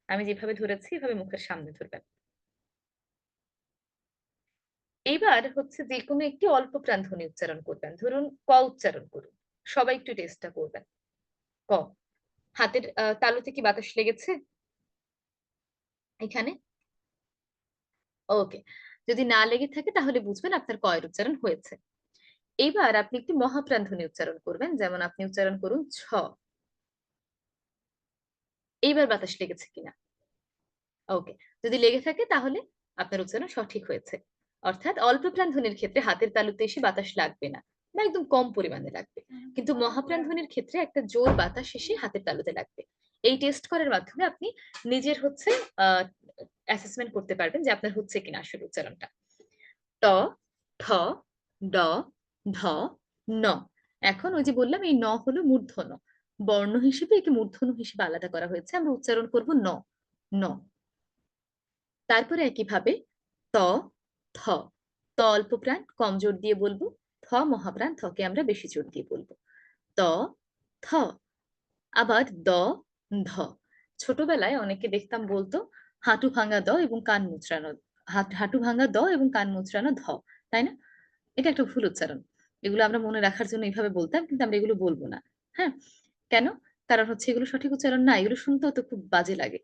আমি যেভাবে ধরেছি এভাবে মুখের সামনে ধরবেন। এইবার হচ্ছে যে কোনো একটি অল্প প্রাণ ধ্বনি উচ্চারণ করবেন। ধরুন ক উচ্চারণ করুন। সবাই একটু টেস্টটা করবেন। ক। হাতের তালুতে কি বাতাস লেগেছে এখানে? ওকে। যদি না লেগে থাকে তাহলে বুঝবেন আপনার ক এর উচ্চারণ হয়েছে। এইবার আপনি একটি মহাপ্রাণ ধ্বনি উচ্চারণ করবেন, যেমন আপনি উচ্চারণ করুন ছ। এইবার বাতাস লেগেছে কিনা? ওকে। যদি লেগে থাকে তাহলে আপনার উচ্চারণ সঠিক হয়েছে। অর্থাৎ অল্প প্রাণ ধ্বনির ক্ষেত্রে হাতের তালুতে এসে বাতাস লাগবে না, বা একদম কম পরিমাণে লাগবে। কিন্তু মহাপ্রাণ ধ্বনির ক্ষেত্রে একটা জোর বাতাস এসে হাতের তালুতে লাগবে। এই টেস্ট করার মাধ্যমে আপনি নিজের হচ্ছে অ্যাসেসমেন্ট করতে পারবেন যে আপনার হচ্ছে কিনা আসলে উচ্চারণটা। ট, ঠ, ড, ঢ, ন। এখন ওই যে বললাম এই ন হলো মূর্ধন্য বর্ণ হিসেবে, একে মূর্ধন্য হিসেবে আলাদা করা হয়েছে। আমরা উচ্চারণ করব ন, ন। তারপরে একইভাবে ত, থ। ত অল্প প্রাণ, কম জোর দিয়ে বলবো। থ মহাপ্রাণ, থকে আমরা বেশি জোর দিয়ে বলবো। ত, থ। আবার দ, ধ। ছোটবেলায় অনেকে দেখতাম বলতো হাঁটু ভাঙা দ এবং কান মুচড়ানো, হাঁটু ভাঙা দ এবং কান মুচড়ানো ধ, তাই না? এটা একটা ভুল উচ্চারণ। এগুলো আমরা মনে রাখার জন্য এইভাবে বলতাম, কিন্তু আমরা এগুলো বলবো না। হ্যাঁ? কেন? কারণ হচ্ছে এগুলো সঠিক উচ্চারণ না। এগুলো শুনতেও তো খুব বাজে লাগে।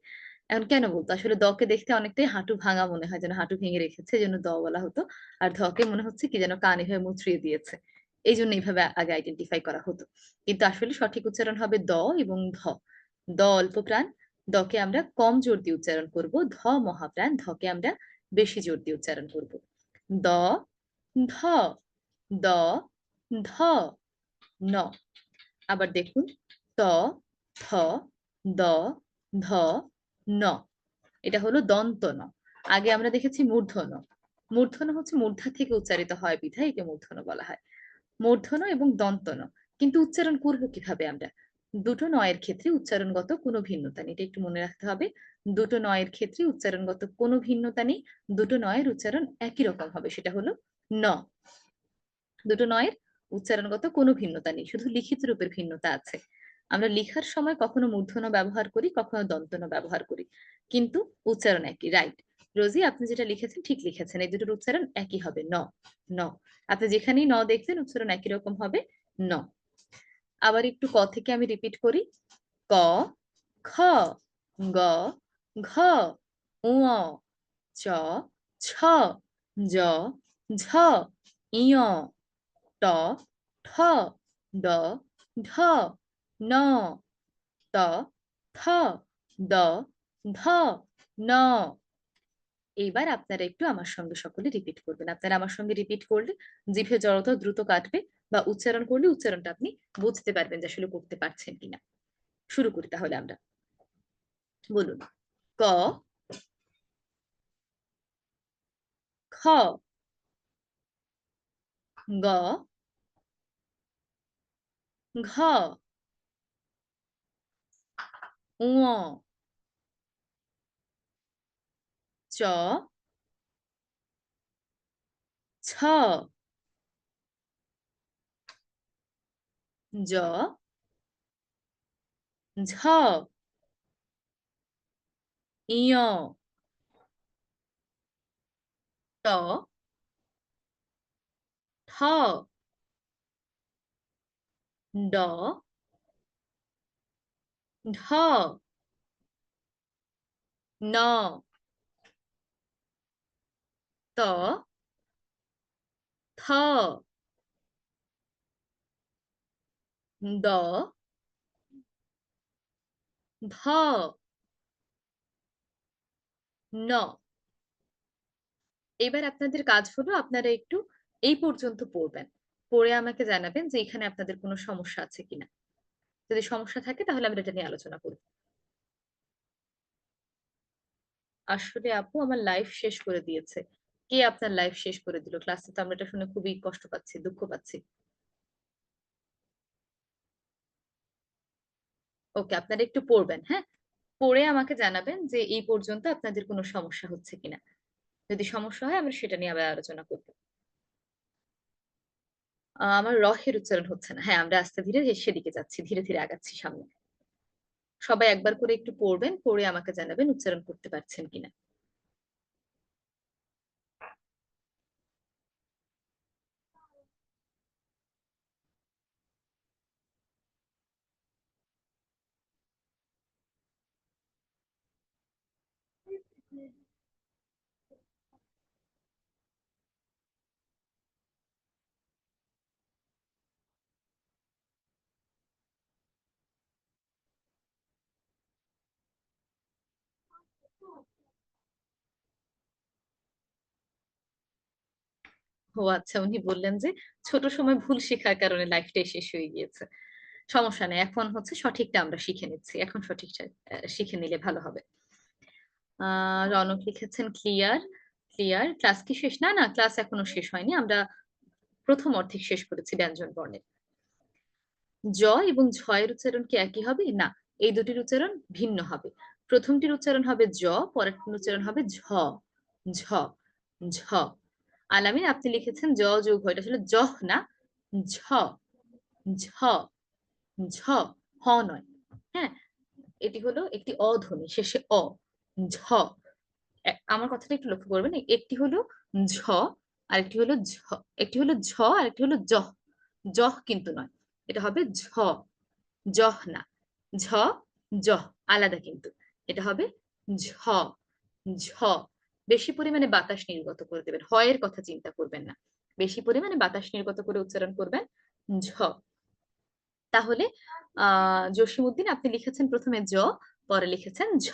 এখন কেন বলতো? আসলে দ কে দেখতে অনেকটাই হাঁটু ভাঙা মনে হয়, যেন হাঁটু ভেঙে রেখেছে, এজন্য দ বলা হতো। আর ধ কে মনে হচ্ছে কি যেন কান এভাবে মুচড়িয়ে দিয়েছে। এইজন্য এইভাবে আগে আইডেন্টিফাই করা হতো। কিন্তু আসলে সঠিক উচ্চারণ হবে দ এবং ধ। দ অল্প প্রাণ, দ কে আমরা কম জোর দিয়ে উচ্চারণ করব। ধ মহাপ্রাণ, ধ কে আমরা বেশি জোর দিয়ে উচ্চারণ করব। দ, ধ, দ, ধ, ন। আবার দেখুন ত, থ, দ, ধ, ন। এটা হলো দন্ত ন। আগে আমরা দেখেছি মূর্ধন্য। মূর্ধন্য হচ্ছে মূর্ধা থেকে উচ্চারিত হয় বিধায় একে মূর্ধন্য বলা হয়। মূর্ধন্য এবং দন্ত ন। কিন্তু উচ্চারণ করবো কিভাবে আমরা? দুটো নয়ের ক্ষেত্রে উচ্চারণগত কোনো ভিন্নতা নেই, এটা একটু মনে রাখতে হবে। দুটো নয়ের ক্ষেত্রে উচ্চারণগত কোনো ভিন্নতা নেই। দুটো নয়ের উচ্চারণ একই রকম হবে, সেটা হলো ন। দুটো নয়ের উচ্চারণগত কোনো ভিন্নতা নেই, শুধু লিখিত রূপের ভিন্নতা আছে। আমরা লিখার সময় কখনো মূর্ধন্য ব্যবহার করি, কখনো দন্তন্য ব্যবহার করি, কিন্তু উচ্চারণ একই। রাইট রোজি, আপনি যেটা লিখেছেন ঠিক লিখেছেন, এই দুটোর উচ্চারণ একই হবে, ন, ন। আপনি যেখানেই ন দেখবেন উচ্চারণ একই রকম হবে, ন। আবার একটু ক থেকে আমি রিপিট করি। ক, খ, গ, ঘ, ঙ, চ, ছ, জ, ঝ, ইয়, ট, ঠ, ড, ঢ, ন, ত, থ, দ, ধ, ন। এইবার আপনারা একটু আমার সঙ্গে সকলে রিপিট করবেন। আপনারা আমার সঙ্গে রিপিট করলে জিভে জড়তা দ্রুত কাটবে, বা উচ্চারণ করলে উচ্চারণটা আপনি বুঝতে পারবেন যে আসলে করতে পারছেন কিনা। শুরু করি তাহলে আমরা। বলুন। ক, খ, গ, ঘ, ঙ, চ, ছ, জ, ঝ, ইয়, ট, ঠ, ড, ঢ, ন, ত, থ, দ, ধ, ন। এবার আপনাদের কাজ হলো আপনারা একটু এই পর্যন্ত পড়বেন। পড়ে আমাকে জানাবেন যে এখানে আপনাদের কোনো সমস্যা আছে কিনা। যদি সমস্যা থাকে তাহলে আমরা এটা নিয়ে আলোচনা করব। আসলে আপু আমার লাইফ শেষ করে দিয়েছে। কে আপনার লাইফ শেষ করে দিল? ক্লাসে তো আমরা এটা শুনে খুবই কষ্ট পাচ্ছি, দুঃখ পাচ্ছি। ওকে, আপনারা একটু পড়বেন, হ্যাঁ? পড়ে আমাকে জানাবেন যে এই পর্যন্ত আপনাদের কোনো সমস্যা হচ্ছে কিনা। যদি সমস্যা হয় আমরা সেটা নিয়ে আবার আলোচনা করব। আমার রহের উচ্চারণ হচ্ছে না। হ্যাঁ, আমরা আস্তে ধীরে সেদিকে যাচ্ছি। ধীরে, ধীরে আগাচ্ছি সামনে। সবাই একবার করে একটু পড়বেন, পড়ে আমাকে জানাবেন উচ্চারণ করতে পারছেন কিনা। ও আচ্ছা, উনি বললেন যে ছোট সময় ভুল শেখার কারণে লাইফটাই শেষ হয়ে গিয়েছে। সমস্যা নেই। এখন হচ্ছে সঠিকটা আমরা শিখে নিচ্ছি। এখন সঠিকটা শিখে নিলে ভালো হবে। আ রনক লিখেছেন ক্লিয়ার, ক্লিয়ার। ক্লাস কি শেষ? না, না, ক্লাস এখনো শেষ হয়নি। আমরা ১ম অর্ধেক শেষ করেছি ব্যঞ্জন বর্ণের। জ এবং ঝ এর উচ্চারণ কি একই হবে? না। এই দুটির উচ্চারণ ভিন্ন হবে। প্রথমটির উচ্চারণ হবে জ, পরেরটির উচ্চারণ হবে ঝ, ঝ, ঝ। আলামিন আপনি লিখেছেন জ যোগ হ। এটা আসলে জহ না, ঝ, ঝ, ঝ, হ নয়। হ্যাঁ? এটি হলো একটি অ ধ্বনি, শেষে অ, ঝ। আমার কথাটা একটু লক্ষ্য করবেন। একটি হলো ঝ, আরেকটি হলো ঝ। একটি হলো ঝ, আরেকটি হলো জহ। জহ কিন্তু নয়। এটা হবে ঝ, জহ না। ঝ, জহ আলাদা কিন্তু। এটা হবে ঝ, ঝ। বেশি পরিমাণে বাতাস নির্গত করে দেবেন। হ এর কথা চিন্তা করবেন না। বেশি পরিমাণে বাতাস নির্গত করে উচ্চারণ করবেন ঝ। তাহলে জসীমউদ্দিন আপনি লিখেছেন প্রথমে জ, পরে লিখেছেন ঝ।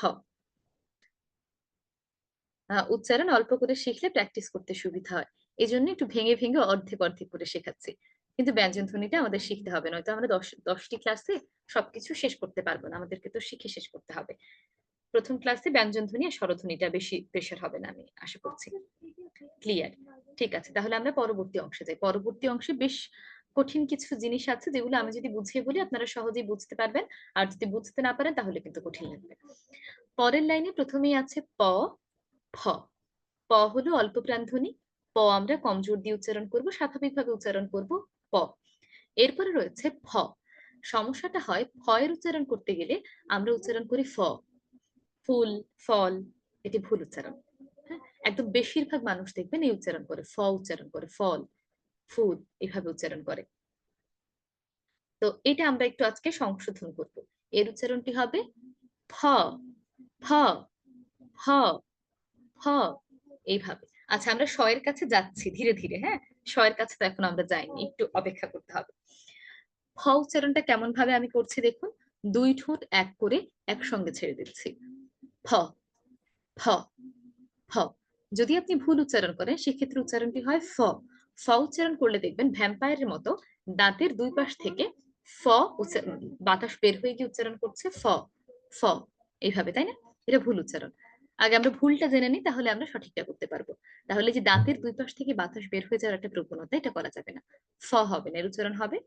উচ্চারণ অল্প করে শিখলে প্র্যাকটিস করতে সুবিধা হয়। এজন্য একটু ভেঙে, ভেঙে অর্ধেক, অর্ধেক করে শেখাচ্ছি। কিন্তু ব্যঞ্জন ধ্বনিটা আমাদের শিখতে হবে। নয়তো আমরা ১০ টি ক্লাসে সবকিছু শেষ করতে পারব না। আমাদেরকে তো শিখে শেষ করতে হবে। ১ম ক্লাসে ব্যঞ্জন ধ্বনি আর স্বরধ্বনিটা বেশি প্রেশার হবে না আমি আশা করছি। ক্লিয়ার। ঠিক আছে। তাহলে আমরা পরবর্তী অংশে যাই। পরবর্তী অংশে বেশ কঠিন কিছু জিনিস আছে যেগুলো আমি যদি বুঝিয়ে বলি আপনারা সহজেই বুঝতে পারবেন। আর যদি বুঝতে না পারেন তাহলে কিন্তু কঠিন লাগবে। পরের লাইনে ১ম এই আছে প, ফ। প হলো অল্প প্রাণধ্বনি। প আমরা কম জোর দিয়ে উচ্চারণ করব, স্বাভাবিকভাবে উচ্চারণ করব প। এরপরে রয়েছে ফ। সমস্যাটা হয় ফ এর উচ্চারণ করতে গেলে আমরা উচ্চারণ করি ফ। ফুল, ফল, এটি ভুল উচ্চারণ। হ্যাঁ? একদম বেশিরভাগ মানুষ দেখবেন এই উচ্চারণ করে, ফ উচ্চারণ করে, ফল, ফুল এভাবে উচ্চারণ করে। তো এটা আমরা একটু আজকে সংশোধন করব। এর উচ্চারণটি হবে ফ, ফ, ফ, ফ এইভাবে। আচ্ছা আমরা শ এর কাছে যাচ্ছি ধীরে, ধীরে, হ্যাঁ? শ এর কাছে তো এখন আমরা যাইনি। একটু অপেক্ষা করতে হবে। খ উচ্চারণটা কেমন ভাবে আমি করছি দেখুন, দুই ঠোঁট এক করে একসঙ্গে ছেড়ে দিচ্ছি। ফ ফ ফ। যদি আপনি ভুল উচ্চারণ করেন সেক্ষেত্রে উচ্চারণটি হয় ফ। ফ উচ্চারণ করলে দেখবেন ভ্যাম্পায়ারের মতো দাঁতের দুই পাশ থেকে ফ বাতাস বের হয়ে গিয়ে উচ্চারণ করছে ফ ফ, এইভাবে, তাই না? এটা ভুল উচ্চারণ। আগে আমরা ভুলটা জেনে নিই, তাহলে আমরা সঠিকটা করতে পারবো। তাহলে যে দাঁতের দুই পাশ থেকে বাতাস বের হয়ে যাওয়ার একটা প্রবণতা, এটা করা যাবে না। ফ হবে না, এর উচ্চারণ হবে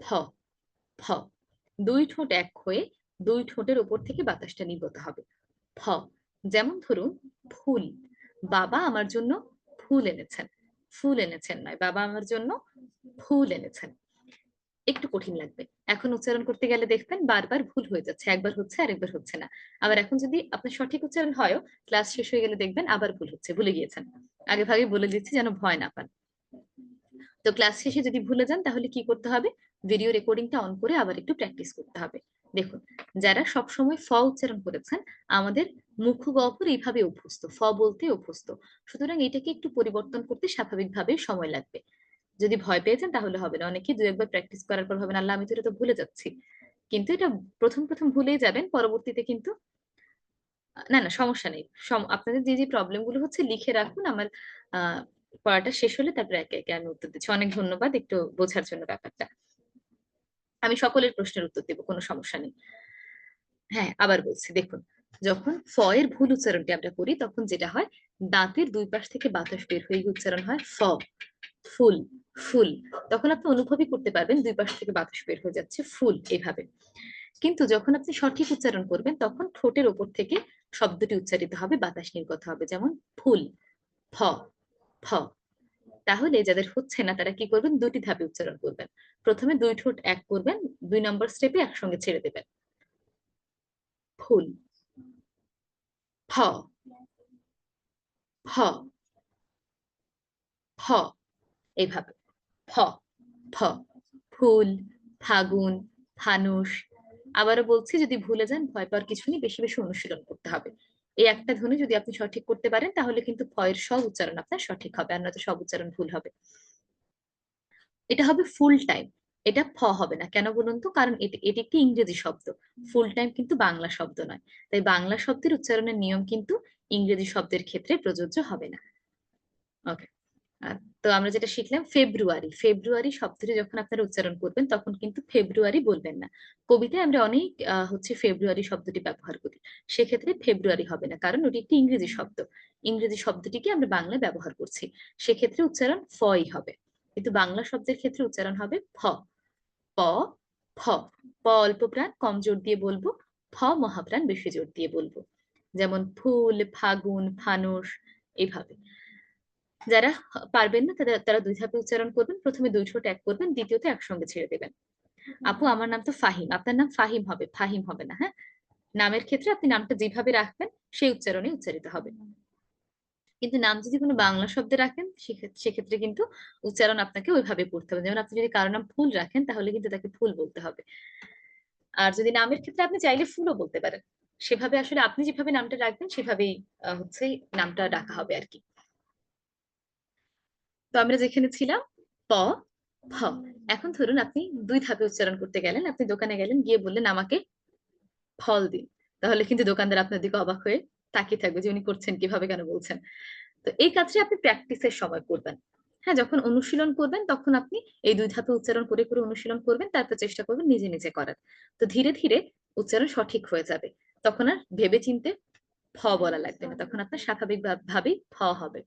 ফ ফ। দুই ঠোঁট এক হয়ে দুই ঠোঁটের উপর থেকে বাতাসটা নির্গত হবে। ফ। যেমন ধরুন ফুল, বাবা আমার জন্য ফুল এনেছেন। ফুল এনেছেন নয়, বাবা আমার জন্য ফুল এনেছেন। একটু কঠিন লাগবে। এখন উচ্চারণ করতে গেলে দেখবেন বারবার ভুল হয়ে যাচ্ছে, একবার হচ্ছে আরেকবার হচ্ছে না। আবার এখন যদি আপনার সঠিক উচ্চারণ হয়ও, ক্লাস শেষ হয়ে গেলে দেখবেন আবার ভুল হচ্ছে, ভুলে গিয়েছেন। আগে ভাগে বলে দিচ্ছি যেন ভয় না পান। তো ক্লাস শেষে যদি ভুলে যান তাহলে কি করতে হবে, ভিডিও রেকর্ডিংটা অন করে আবার একটু প্র্যাকটিস করতে হবে। দেখুন, যারা সবসময় ফ উচ্চারণ করেছেন, আমাদের মুখ গহ্বর এইভাবে অভ্যস্ত, ফ বলতে অভ্যস্ত। সুতরাং এটাকে একটু পরিবর্তন করতে স্বাভাবিকভাবে সময় লাগবে। যদি ভয় পেয়ে যান তাহলে হবে না। অনেকে দু একবার প্র্যাকটিস করার পর ভাবেন আল্লাহ আমি তো এটা তো ভুলে যাচ্ছি। কিন্তু এটা প্রথম প্রথম ভুলেই যাবেন, পরবর্তীতে কিন্তু না না সমস্যা নেই। আপনাদের যে যে প্রবলেম গুলো হচ্ছে লিখে রাখুন, আমার আহ পড়াটা শেষ হলে তারপরে একে একে আমি উত্তর দিচ্ছি। অনেক ধন্যবাদ একটু বোঝার জন্য ব্যাপারটা। আমি সকলের প্রশ্নের উত্তর দেবো, কোনো সমস্যা নেই। হ্যাঁ, আবার বলছি দেখুন, যখন ফ এর ভুল উচ্চারণটি আমরা করি তখন যেটা হয়, দাঁতের দুই পাশ থেকে বাতাস বের হয়ে গিয়ে উচ্চারণ হয় ফ, ফুল ফুল। তখন আপনি অনুভবই করতে পারবেন দুই পাশ থেকে বাতাস বের হয়ে যাচ্ছে ফুল, এভাবে। কিন্তু যখন আপনি সঠিক উচ্চারণ করবেন তখন ঠোঁটের ওপর থেকে শব্দটি উচ্চারিত হবে, বাতাস নির্গত হবে, যেমন ফুল, ফ ফ। তাহলে যাদের হচ্ছে না তারা কি করবেন, দুটি ধাপে উচ্চারণ করবেন। প্রথমে দুই ঠোঁট এক করবেন, 2 নম্বর স্টেপে একসঙ্গে ছেড়ে দেবেন। ফুল, ফ ফ ফ, এইভাবে। ফ ফ, ফুল, ফাগুন, ফানুষ। আবারও বলছি, যদি ভুলে যান ভয় পাওয়ার কিছু নেই, বেশি বেশি অনুশীলন করতে হবে। এই একটা ধ্বনি যদি আপনি সঠিক করতে পারেন তাহলে কিন্তু ফয়ের সব উচ্চারণ আপনার সঠিক হবে, আর নয়তো সব উচ্চারণ ভুল হবে। এটা হবে ফুল টাইম, এটা ফ হবে না। কেন বলুন তো, কারণ এটি এটি একটি ইংরেজি শব্দ। ফুল টাইম কিন্তু বাংলা শব্দ নয়। তাই বাংলা শব্দের উচ্চারণের নিয়ম কিন্তু ইংরেজি শব্দের ক্ষেত্রে প্রযোজ্য হবে না। ওকে। তো আমরা যেটা শিখলাম, ফেব্রুয়ারি, ফেব্রুয়ারি শব্দটি যখন আপনারা উচ্চারণ করবেন তখন কিন্তু ফেব্রুয়ারি বলবেন না। কবিতায় আমরা অনেক হচ্ছে ফেব্রুয়ারি শব্দটি ব্যবহার করি, সেক্ষেত্রে ফেব্রুয়ারি হবে না, কারণ ওটি একটি ইংরেজি শব্দ। ইংরেজি শব্দটিকে আমরা বাংলায় ব্যবহার করছি, সেক্ষেত্রে উচ্চারণ ফই হবে। কিন্তু বাংলা শব্দের ক্ষেত্রে উচ্চারণ হবে ফ। প ফ। প অল্প প্রাণ কম জোর দিয়ে বলবো, ফ মহাপ্রাণ বেশি জোর দিয়ে বলবো। যেমন ফুল, ফাগুন, ফানুষ, এইভাবে। যারা পারবেন না তারা তারা দুই ধাপে উচ্চারণ করবেন। প্রথমে দুই ঠোঁট এক করবেন, দ্বিতীয়তে একসঙ্গে ছেড়ে দেবেন। আপু আমার নাম তো ফাহিম, আপনার নাম ফাহিম হবে, ফাহিম হবে না, হ্যাঁ? নামের ক্ষেত্রে আপনি নামটা যেভাবে রাখবেন সেই উচ্চারণে উচ্চারিত হবে। কিন্তু নাম যদি কোনো বাংলা শব্দে রাখেন সেক্ষেত্রে কিন্তু উচ্চারণ আপনাকে ওইভাবে করতে হবে। যেমন আপনি যদি কারো নাম ফুল রাখেন তাহলে কিন্তু তাকে ফুল বলতে হবে। আর যদি নামের ক্ষেত্রে আপনি চাইলে ফুলও বলতে পারেন। সেভাবে আসলে আপনি যেভাবে নামটা রাখবেন সেভাবেই হচ্ছে নামটা ডাকা হবে আর কি। তো আমরা যেখানে ছিলাম, প ফ। এখন ধরুন আপনি দুই ধাপে উচ্চারণ করতে গেলেন, আপনি দোকানে গেলেন, গিয়ে বললেন আমাকে ফল দিন। তাহলে কিন্তু দোকানদার আপনার দিকে অবাক হয়ে তাকিয়ে থাকবে যে উনি করছেন কিভাবে, কেন বলছেন। তো এই কাজটি আপনি প্র্যাকটিসের সময় করবেন। হ্যাঁ, যখন অনুশীলন করবেন তখন আপনি এই দুই ধাপে উচ্চারণ করে করে অনুশীলন করবেন, তারপর চেষ্টা করবেন নিজে নিজে করার। তো ধীরে ধীরে উচ্চারণ সঠিক হয়ে যাবে। তখন আর ভেবে চিন্তে ফ বলা লাগবে না, তখন আপনার স্বাভাবিক ভাবেই ফ হবে।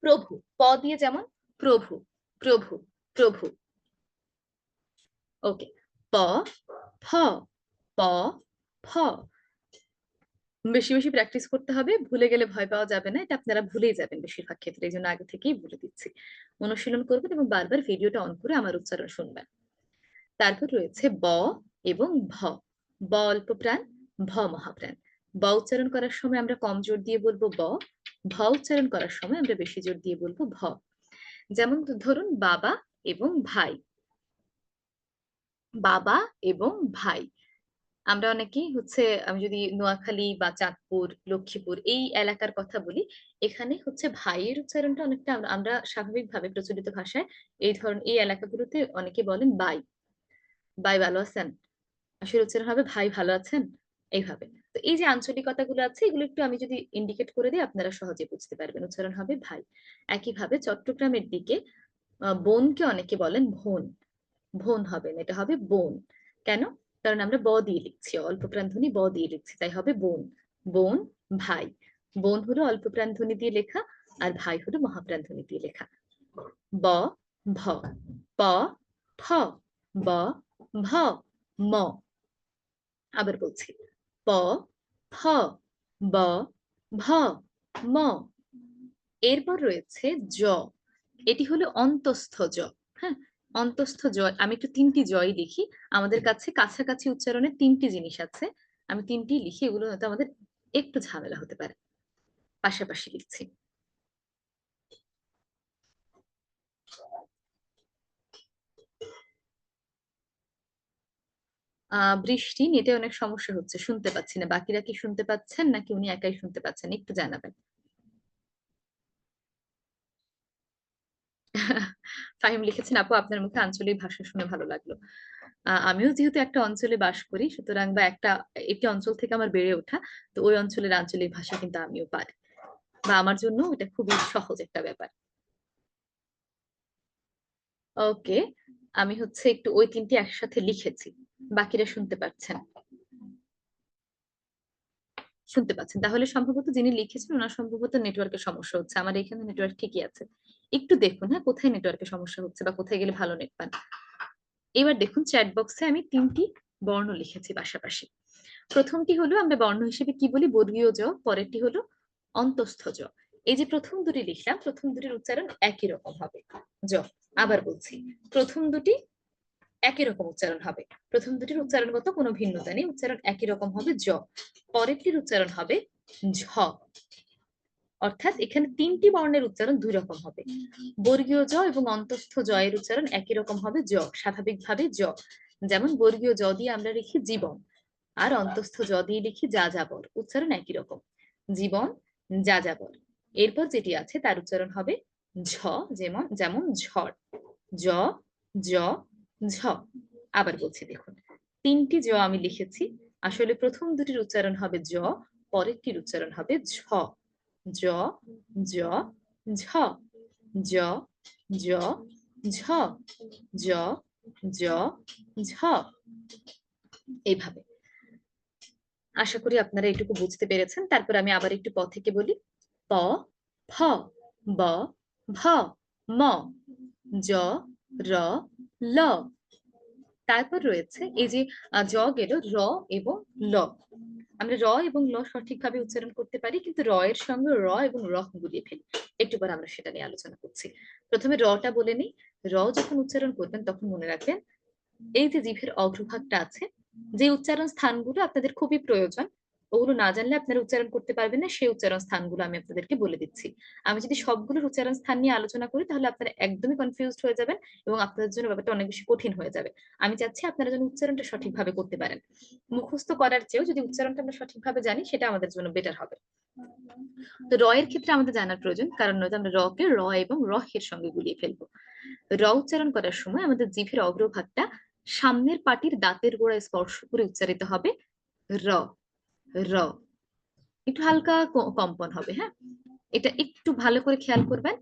প্রভু, প দিয়ে যেমন প্রভু, প্রভু, প্রভু। ওকে। প ফ, প ফ। বেশি বেশি প্র্যাকটিস করতে হবে, ভুলে গেলে ভয় পাওয়া যাবে না, এটা আপনারা ভুলেই যাবেন বেশিরভাগ ক্ষেত্রে, এই জন্য আগে থেকেই বলে দিচ্ছি। অনুশীলন করবেন এবং বারবার ভিডিওটা অন করে আমার উচ্চারণ শুনবেন। তারপর রয়েছে ব এবং ভ। ব অল্প প্রাণ, ভ মহাপ্রাণ। ব উচ্চারণ করার সময় আমরা কম জোর দিয়ে বলবো ব, ভ উচ্চারণ করার সময় আমরা বেশি জোর দিয়ে বলবো ভ। যেমন ধরুন বাবা এবং ভাই, বাবা এবং ভাই। আমরা অনেকেই হচ্ছে, আমি যদি নোয়াখালী বা চাঁদপুর, লক্ষ্মীপুর এই এলাকার কথা বলি, এখানে হচ্ছে ভাইয়ের উচ্চারণটা অনেকটা আমরা স্বাভাবিকভাবে প্রচলিত ভাষায় এই এলাকাগুলোতে অনেকে বলেন বাই। বাই ভালো আছেন, আসলে উচ্চারণ হবে ভাই ভালো আছেন, এইভাবে। তো এই যে আঞ্চলিকতাগুলো আছে, এগুলো একটু আমি যদি ইন্ডিকেট করে দিই, আপনারা সহজে বুঝতে পারবেন। উচ্চারণ হবে ভাই। একইভাবে চট্টগ্রামের দিকে বোনকে অনেকে বলেন ভোন। ভোন হবে না, এটা হবে বোন। কেন? কারণ আমরা ব দিয়ে লিখছি, অল্প প্রাণধ্বনি ব দিয়ে লিখছি, তাই হবে বোন। বোন, ভাই। বোন হলো অল্প প্রাণধ্বনি দিয়ে লেখা, আর ভাই হলো মহাপ্রাণধ্বনি দিয়ে লেখা। ব, ভ, প, ফ, ব, ভ, ম। আবার বলছি, প, ফ, ব, ভ, ম। এরপর রয়েছে জ। এটি হলো অন্তস্থ জ। হ্যাঁ, অন্তস্থ জ। আমি একটু তিনটি জয় লিখি, আমাদের কাছে কাছাকাছি উচ্চারণের তিনটি জিনিস আছে, আমি তিনটি লিখি, এগুলো হয়তো আমাদের একটু ঝামেলা হতে পারে। পাশাপাশি লিখছি। বৃষ্টি, নেটে অনেক সমস্যা হচ্ছে, শুনতে পাচ্ছি না। বাকিরা কি শুনতে পাচ্ছেন নাকি উনি একাই শুনতে পাচ্ছেন, একটু জানাবেন। ফাহিম লিখেছেন, আপু আপনার মুখে আঞ্চলিক ভাষা শুনে ভালো লাগলো। আমিও যেহেতু একটা অঞ্চলে বাস করি, সুতরাং বা একটি অঞ্চল থেকে আমার বেড়ে ওঠা, তো ওই অঞ্চলের আঞ্চলিক ভাষা কিন্তু আমিও পারি, বা আমার জন্য এটা খুবই সহজ একটা ব্যাপার। ওকে, আমি হচ্ছে একটু ওই তিনটি একসাথে লিখেছি, বাকিরা শুনতে পাচ্ছেন? শুনতে পাচ্ছেন, তাহলে সম্ভবত যিনি লিখেছেন ওনার সম্ভবত নেটওয়ার্কের সমস্যা হচ্ছে। আমার এখানে নেটওয়ার্ক ঠিকই আছে। একটু দেখুন হ্যাঁ, কোথায় নেটওয়ার্কের সমস্যা হচ্ছে বা কোথায় গেলে ভালো নেট পান। এবার দেখুন, চ্যাট বক্সে আমি তিনটি বর্ণ লিখেছি পাশাপাশি। প্রথমটি হলো আমরা বর্ণ হিসেবে কি বলি, বর্গীয় জ। পরেরটি হলো অন্তস্থ জ। এই যে প্রথম দুটি লিখলাম, প্রথম দুটির উচ্চারণ একই রকম হবে, জ। আবার বলছি, প্রথম দুটি একই রকম উচ্চারণ হবে। প্রথম দুটির উচ্চারণগত কোনো ভিন্নতা নেই, উচ্চারণ একই রকম হবে, জ। পরেরটির উচ্চারণ হবে ঝ। অর্থাৎ এখানে তিনটি বর্ণের উচ্চারণ দুই রকম হবে। বর্গীয় জ এবং অন্তস্থ জ এর উচ্চারণ একই রকম হবে, জ, স্বাভাবিকভাবে জ। যেমন বর্গীয় জ দিয়ে আমরা লিখি জীবন, আর অন্তস্থ জ দিয়ে লিখি যাযাবর, উচ্চারণ একই রকম, জীবন, যাযাবর। এরপর যেটি আছে তার উচ্চারণ হবে ঝ, যেমন যেমন ঝড়, জ, জ, ঝ। আবার বলছি, দেখুন তিনটি জ আমি লিখেছি, আসলে প্রথম দুটির উচ্চারণ হবে জ, পরেরটির উচ্চারণ হবে ঝ। জ, জ, ঝ, জ, জ, ঝ, জ, জ, ঝ। এইভাবে। আশা করি আপনারা এটুকু বুঝতে পেরেছেন। তারপর আমি আবার একটু প থেকে বলি। প, ফ, ব, ভ, ম, জ, র, ল। তারপর রয়েছে এই যে জ গেল, র এবং ল। আমরা র এবং ল সঠিকভাবে উচ্চারণ করতে পারি, কিন্তু র এর সঙ্গে র এবং র গুলিয়ে ফেলি। একটু পর আমরা সেটা নিয়ে আলোচনা করছি। প্রথমে রটা বলে নিই। র যখন উচ্চারণ করবেন তখন মনে রাখবেন, এই যে জিভের অগ্রভাগটা আছে, যে উচ্চারণ স্থানগুলো আপনাদের খুবই প্রয়োজন, ওগুলো না জানলে আপনারা উচ্চারণ করতে পারবেন না, সেই উচ্চারণ স্থানগুলো আমি আপনাদেরকে বলে দিচ্ছি। আমি যদি সবগুলোর উচ্চারণ স্থান নিয়ে আলোচনা করি তাহলে আপনারা একদমই কনফিউজড হয়ে যাবেন এবং আপনাদের জন্য ব্যাপারটা অনেক বেশি কঠিন হয়ে যাবে। আমি চাচ্ছি আপনারা যেন উচ্চারণটা সঠিকভাবে করতে পারেন। মুখস্থ করার চেয়েও যদি উচ্চারণটা আমরা সঠিকভাবে জানি, সেটা আমাদের জন্য বেটার হবে। তো র এর ক্ষেত্রে আমাদের জানার প্রয়োজন, কারণ নয়তো আমরা র কে র এবং র এর সঙ্গে গুলিয়ে ফেলবো। র উচ্চারণ করার সময় আমাদের জিভের অগ্রভাগটা সামনের পাটির দাঁতের গোড়ায় স্পর্শ করে উচ্চারিত হবে, র, র। একটু হালকা কম্পন হবে, হ্যাঁ, এটা একটু ভালো করে খেয়াল করবেন।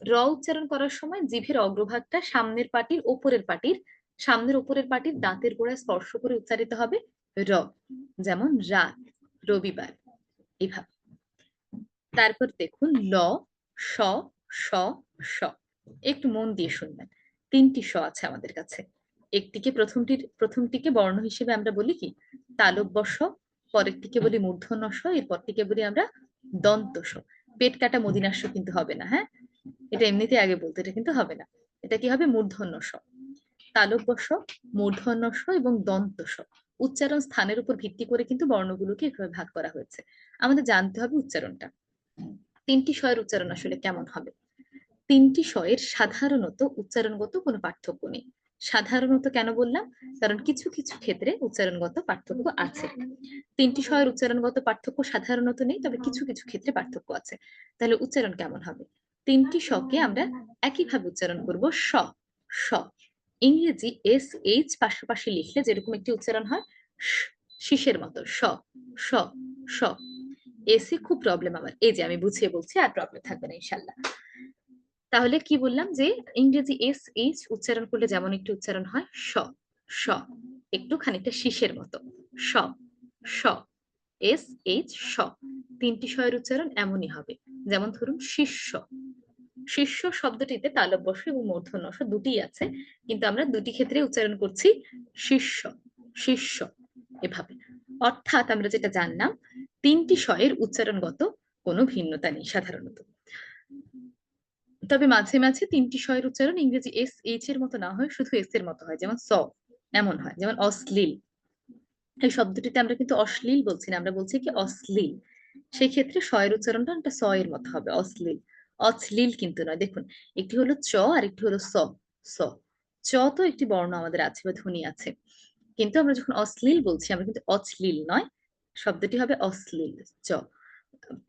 র উচ্চারণ করার সময় জিভের অগ্রভাগটা সামনের উপরের পাটির দাঁতের গোড়ায় স্পর্শ করে উচ্চারিত হবে, র। যেমন রাত, রবিবার, এভাবে। তারপর দেখুন ল, স, স, স। একটু মন দিয়ে শুনবেন, তিনটি স আছে আমাদের কাছে। প্রথমটিকে বর্ণ হিসেবে আমরা বলি কি, তালব্য স। পরেরটিকে বলি মূর্ধন্য স, এরপরটিকে বলি আমরা দন্ত স। পেট কাটা মদিনাস্য কিন্তু হবে না, হ্যাঁ, এটা এমনিতে আগে বলতে, এটা কিন্তু হবে না। এটা কি হবে, মূর্ধন্য স। তালব্য স, মূর্ধন্য স এবং দন্ত স। উচ্চারণ স্থানের উপর ভিত্তি করে কিন্তু বর্ণগুলোকে এভাবে ভাগ করা হয়েছে। আমাদের জানতে হবে উচ্চারণটা, তিনটি স্বয়ের উচ্চারণ আসলে কেমন হবে। তিনটি স্বয়ের সাধারণত উচ্চারণগত কোনো পার্থক্য নেই, সাধারণত কেন বললাম? কারণ কিছু কিছু ক্ষেত্রে উচ্চারণগত পার্থক্য আছে। তিনটি স্বয়ের উচ্চারণগত পার্থক্য সাধারণত নেই, তবে কিছু কিছু ক্ষেত্রে পার্থক্য আছে। তাহলে উচ্চারণ কেমন হবে? তিনটি শকে আমরা একইভাবে উচ্চারণ করব স, স। ইংরেজি এস এইচ পাশাপাশি লিখলে যেরকম একটি উচ্চারণ হয় শীষের মতো, স, স, স। এসে খুব প্রবলেম আমার, এই যে আমি বুঝিয়ে বলছি, আর প্রবলেম থাকবে না ইনশাল্লাহ। তাহলে কি বললাম যে ইংরেজি এস এইচ উচ্চারণ করলে যেমন একটি উচ্চারণ হয় স, স, একটু খানিকটা শীষের মতো, স, স, এস এইচ স। তিনটি স্বয়ের উচ্চারণ এমনই হবে। যেমন ধরুন শিষ্য, শিষ্য শব্দটিতে তালব্য শ এবং মূর্ধন্য ষ দুটিই আছে, কিন্তু আমরা দুটি ক্ষেত্রে উচ্চারণ করছি শিষ্য, শিষ্য, এভাবে। অর্থাৎ আমরা যেটা জানলাম, তিনটি স্বয়ের উচ্চারণগত কোনো ভিন্নতা নেই সাধারণত। তবে মাঝে মাঝে তিনটি স্বয়ের উচ্চারণ ইংরেজি এস এইচ এর মতো না হয়, শুধু এস এর মতো হয়, যেমন স, এমন হয়। যেমন অশ্লীল, এই শব্দটিতে আমরা কিন্তু অশ্লীল বলছি না, আমরা বলছি কি অশ্লীল। সেই ক্ষেত্রে স্বয়ের উচ্চারণটা একটা স এর মতো হবে, অশ্লীল। অশ্লীল কিন্তু নয়। দেখুন, একটি হলো চ আর একটি হলো স, স। চ তো একটি বর্ণ আমাদের আছে বা ধ্বনি আছে, কিন্তু আমরা যখন অশ্লীল বলছি আমরা কিন্তু অশ্লীল নয়, শব্দটি হবে অশ্লীল, চ।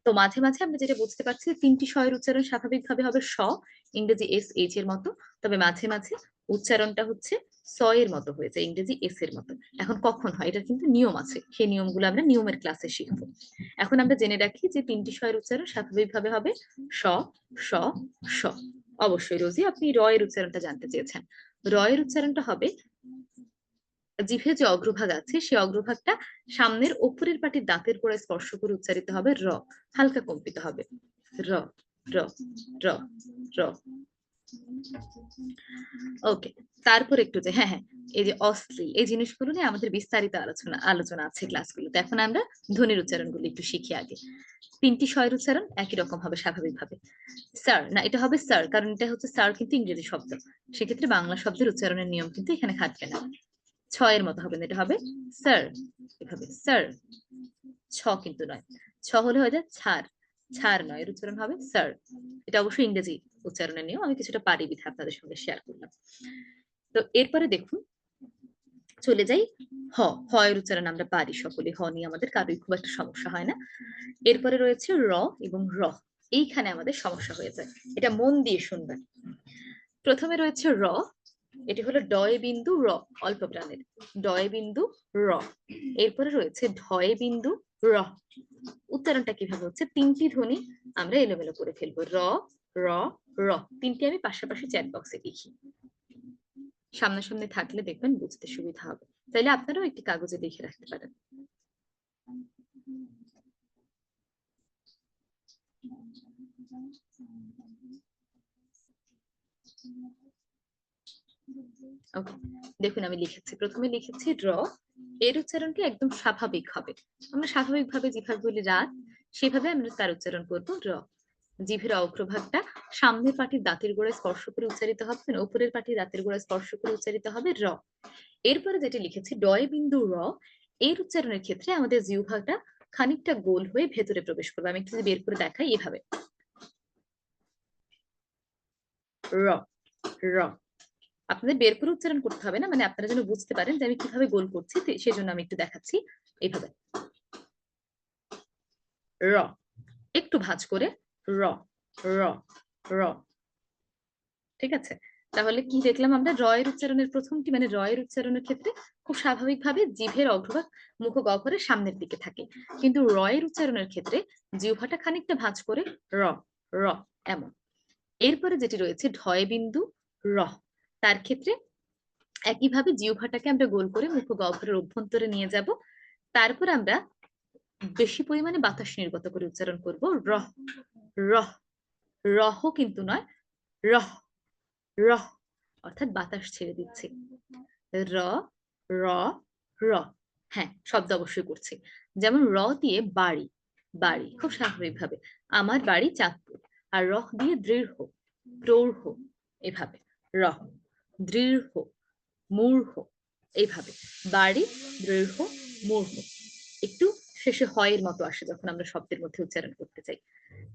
তো মাঝে মাঝে আমরা যেটা বুঝতে পারছি, তিনটি স্বয়ের উচ্চারণ স্বাভাবিকভাবে হবে স, ইংরেজি এস এইচ এর মতো। তবে মাঝে মাঝে উচ্চারণটা হচ্ছে স এর মতো হয়ে যায়, ইংরেজি এস এর মতো। এখন কখন হয়, এটা কিন্তু নিয়ম আছে, সেই নিয়মগুলো আমরা নিয়মের ক্লাসে শিখবো। এখন আমরা জেনে রাখি যে তিনটি স্বয়ের উচ্চারণ স্বাভাবিকভাবে হবে স, স, স। অবশ্যই রোজি, আপনি র এর উচ্চারণটা জানতে চেয়েছেন। র এর উচ্চারণটা হবে, জিভে যে অগ্রভাগ আছে সেই অগ্রভাগটা সামনের ওপরের পাটির দাঁতের গোড়ায় স্পর্শ করে উচ্চারিত হবে র, হালকা কম্পিত হবে, র, র, র, র। ওকে, তারপর একটু যে হ্যাঁ হ্যাঁ, এই যে অশ্লীল, এই জিনিসগুলো নিয়ে আমাদের বিস্তারিত আলোচনা আছে ক্লাসগুলোতে। এখন আমরা ধ্বনির উচ্চারণগুলো একটু শিখি আগে। তিনটি স্বয়ের উচ্চারণ একই রকম হবে স্বাভাবিকভাবে। স্যার না, এটা হবে স্যার, কারণ এটা হচ্ছে স্যার কিন্তু ইংরেজি শব্দ, সেক্ষেত্রে বাংলা শব্দের উচ্চারণের নিয়ম কিন্তু এখানে খাটবে না। ছয়ের মতো হবে না, এটা হবে স্যার, এভাবে স্যার। ছ কিন্তু নয়, ছ হলে হয়ে যায় ছাড়, ছাড় নয়, এর উচ্চারণ হবে স্যার। এটা অবশ্যই ইংরেজি উচ্চারণের নিয়ম, আমি কিছুটা পারি বিধা আপনাদের সঙ্গে শেয়ার করলাম। তো এরপরে দেখুন, চলে যাই হ, হ এর উচ্চারণ আমরা পারি সকলে, হ নিয়ে আমাদের কারোই খুব একটা সমস্যা হয় না। এরপরে রয়েছে র এবং র, এইখানে আমাদের সমস্যা হয়ে যায়, এটা মন দিয়ে শুনবেন। প্রথমে রয়েছে র, এটি হলো ডয়ে বিন্দু র, অল্প প্রাণের ডয়ে বিন্দু র। এরপরে রয়েছে ঢয়ে বিন্দু র। উচ্চারণটা কিভাবে হচ্ছে, তিনটি ধ্বনি আমরা এলোমেলো করে ফেলবো, র, র, র। তিনটি আমি পাশাপাশি চ্যাট বক্সে লিখি, সামনাসামনি থাকলে দেখবেন বুঝতে সুবিধা হবে। তাইলে আপনারাও একটি কাগজে লিখে রাখতে পারেন। ওকে, দেখুন আমি লিখেছি, প্রথমে লিখেছি র, এর উচ্চারণটি একদম স্বাভাবিক হবে। আমরা স্বাভাবিকভাবে যেভাবে বলি রাত, সেভাবে আমরা তার উচ্চারণ করবো র। জিভের অগ্রভাগটা সামনের পাটির দাঁতের গোড়ায় স্পর্শ করে উচ্চারিত হবে, উপরের পাটির দাঁতের গোড়ায় স্পর্শ করে উচ্চারিত হবে র। এরপরে যেটি লিখেছি ডয় বিন্দু র, এর উচ্চারণের ক্ষেত্রে আমাদের জিহ্বাটা খানিকটা গোল হয়ে ভেতরে প্রবেশ করবে। আমি একটু বের করে দেখাই, এভাবে র, র। আপনাদের বের করে উচ্চারণ করতে হবে না, মানে আপনারা যেন বুঝতে পারেন যে আমি কিভাবে গোল করছি, সেজন্য আমি একটু দেখাচ্ছি, এইভাবে র, একটু ভাঁজ করে র, র, র। ঠিক আছে, তাহলে কি দেখলাম আমরা, র এর উচ্চারণের প্রথমটি মানে র এর উচ্চারণের ক্ষেত্রে খুব স্বাভাবিকভাবে জিভের অগ্রভাগ মুখ গহ্বরের সামনের দিকে থাকে, কিন্তু র এর উচ্চারণের ক্ষেত্রে জিহ্বাটা খানিকটা ভাঁজ করে র, র, এমন। এরপরে যেটি রয়েছে ঢয় বিন্দু র, তার ক্ষেত্রে একইভাবে জিহ্বাটাকে আমরা গোল করে মুখ গহ্বরের অভ্যন্তরে নিয়ে যাব, তারপর আমরা বেশি পরিমাণে বাতাস নির্গত করে উচ্চারণ করব রহ, রহ, রহ কিন্তু নয়, রহ, রহ, অর্থাৎ বাতাস ছেড়ে দিচ্ছি, র, র, র। হ্যাঁ, শব্দ অবশ্যই করছি, যেমন র দিয়ে বাড়ি, বাড়ি খুব স্বাভাবিকভাবে, আমার বাড়ি চাঁদপুর। আর রহ দিয়ে দৃঢ়, প্রৌঢ়, এভাবে রহ, দৃঢ়, মূর্হ, এইভাবে বাড়ি, দৃঢ়, মূর্হ। একটু শেষে হয়ের মতো আসে যখন আমরা শব্দের মধ্যে উচ্চারণ করতে চাই।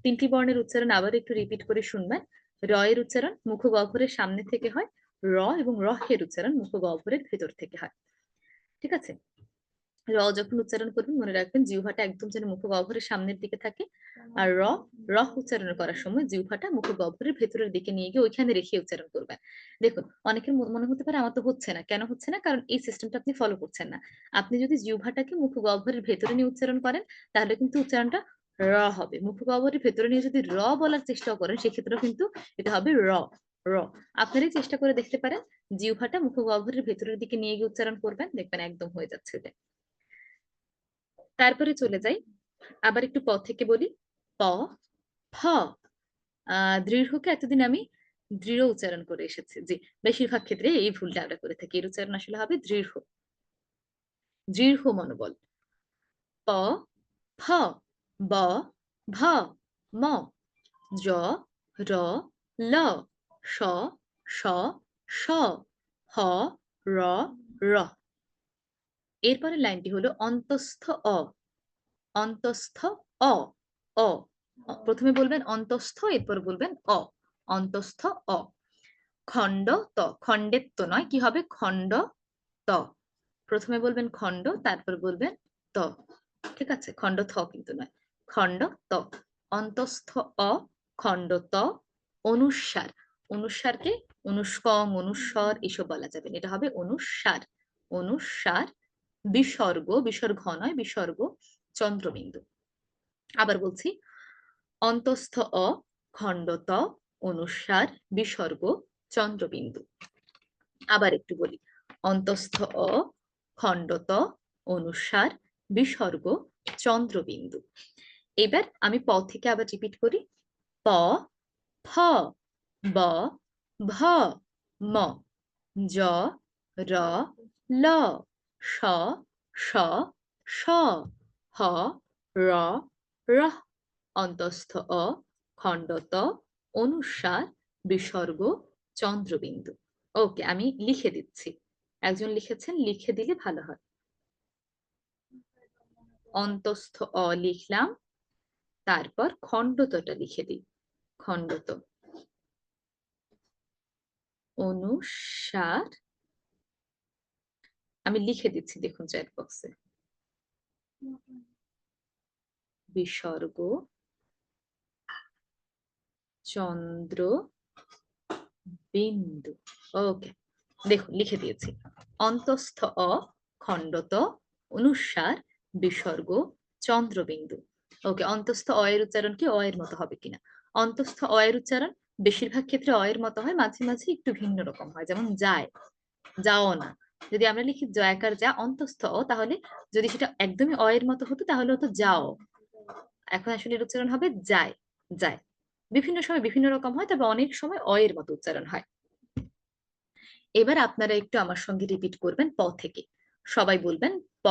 তিনটি বর্ণের উচ্চারণ আবার একটু রিপিট করে শুনবেন। র এর উচ্চারণ মুখ গহ্বরের সামনে থেকে হয়, র এবং রহের উচ্চারণ মুখ গহ্বরের ভেতর থেকে হয়। ঠিক আছে, র যখন উচ্চারণ করবেন মনে রাখবেন জিহ্বাটা একদম যেন মুখ গহ্বরের সামনের দিকে থাকে, আর রহ উচ্চারণ করার সময় জিহ্বাটা মুখ গহ্বরের ভেতরের দিকে নিয়ে গিয়ে ওইখানে রেখে উচ্চারণ করবেন। দেখুন, অনেকের মনে হতে পারে আমার তো হচ্ছে না, কেন হচ্ছে না? কারণ এই সিস্টেমটা আপনি ফলো করছেন না। আপনি যদি জিহ্বাটাকে মুখ গহ্বরের ভেতরে নিয়ে উচ্চারণ করেন তাহলে কিন্তু উচ্চারণটা র হবে। মুখ গহ্বরের ভেতরে নিয়ে যদি র বলার চেষ্টা করেন সেক্ষেত্রেও কিন্তু এটা হবে র। র আপনারাই চেষ্টা করে দেখতে পারেন, জিহ্বাটা মুখ গহ্বরের ভেতরের দিকে নিয়ে গিয়ে উচ্চারণ করবেন, দেখবেন একদম হয়ে যাচ্ছে এটা। তারপরে চলে যাই, আবার একটু প থেকে বলি। প, ফ। দৃঢ়কে এতদিন আমি দৃঢ় উচ্চারণ করে এসেছি, জি, বেশিরভাগ ক্ষেত্রে এই ভুলটা আমরা করে থাকি। এর উচ্চারণ আসলে হবে দৃঢ়, দৃঢ় মনোবল। প, ফ, ব, ভ, ম, জ, র, ল, স, স, স, হ, র, র। এরপরের লাইনটি হলো অন্তস্থ অ। অন্তস্থ অ, অ। প্রথমে বলবেন অন্তস্থ, এরপর বলবেন অ। অন্তস্থ অ। খণ্ড ত, খণ্ডের তো নয়, কি হবে? খণ্ড ত। প্রথমে বলবেন খণ্ড, তারপর বলবেন ত। ঠিক আছে, খণ্ড থ কিন্তু নয়, খণ্ড ত। অন্তস্থ অ, খণ্ড ত। অনুস্বার, অনুস্বারকে অনুষ্কং, অনুস্বর এসব বলা যাবে না, এটা হবে অনুস্বার। অনুস্বার। বিসর্গ, বিসর্গ নয়, বিসর্গ চন্দ্রবিন্দু। আবার বলছি, অন্তস্থ অ, খণ্ড ত, অনুস্বার, বিসর্গ চন্দ্রবিন্দু। আবার একটু বলি, অন্তস্থ অ, খণ্ড ত, অনুস্বার, বিসর্গ চন্দ্রবিন্দু। এবার আমি প থেকে আবার রিপিট করি। প, ফ, ব, ভ, ম, জ, র, ল, স, স, স, হ, র, র। অন্তস্থ অ, খণ্ড ত, অনুস্বার, বিসর্গ চন্দ্রবিন্দু। ওকে, আমি লিখে দিচ্ছি, একজন লিখেছেন, লিখে দিলে ভালো হয়। অন্তস্থ অ লিখলাম, তারপর খণ্ডতটা লিখে দিই। খণ্ডত, অনুস্বার, আমি লিখে দিচ্ছি, দেখুন চ্যাট বক্সে, বিসর্গ চন্দ্র বিন্দু। ওকে, দেখুন লিখে দিয়েছি, অন্তস্থ অ, খণ্ডত, অনুস্বার, বিসর্গ চন্দ্রবিন্দু। ওকে, অন্তস্থ অ এর উচ্চারণ কি অ এর মতো হবে কিনা? অন্তস্থ অ এর উচ্চারণ বেশিরভাগ ক্ষেত্রে অ এর মতো হয়, মাঝে মাঝে একটু ভিন্ন রকম হয়, যেমন যায়, যাও না। যদি আমরা লিখি জয়াকার যা, অন্তস্থ অ, তাহলে যদি সেটা একদমই অ এর মতো হতো তাহলে হতো যাও। এখন আসলে এর উচ্চারণ হবে যায়, যায়। বিভিন্ন সময় বিভিন্ন রকম হয়, তবে অনেক সময় অ এর মতো উচ্চারণ হয়। এবার আপনারা একটু আমার সঙ্গে রিপিট করবেন প থেকে। সবাই বলবেন প,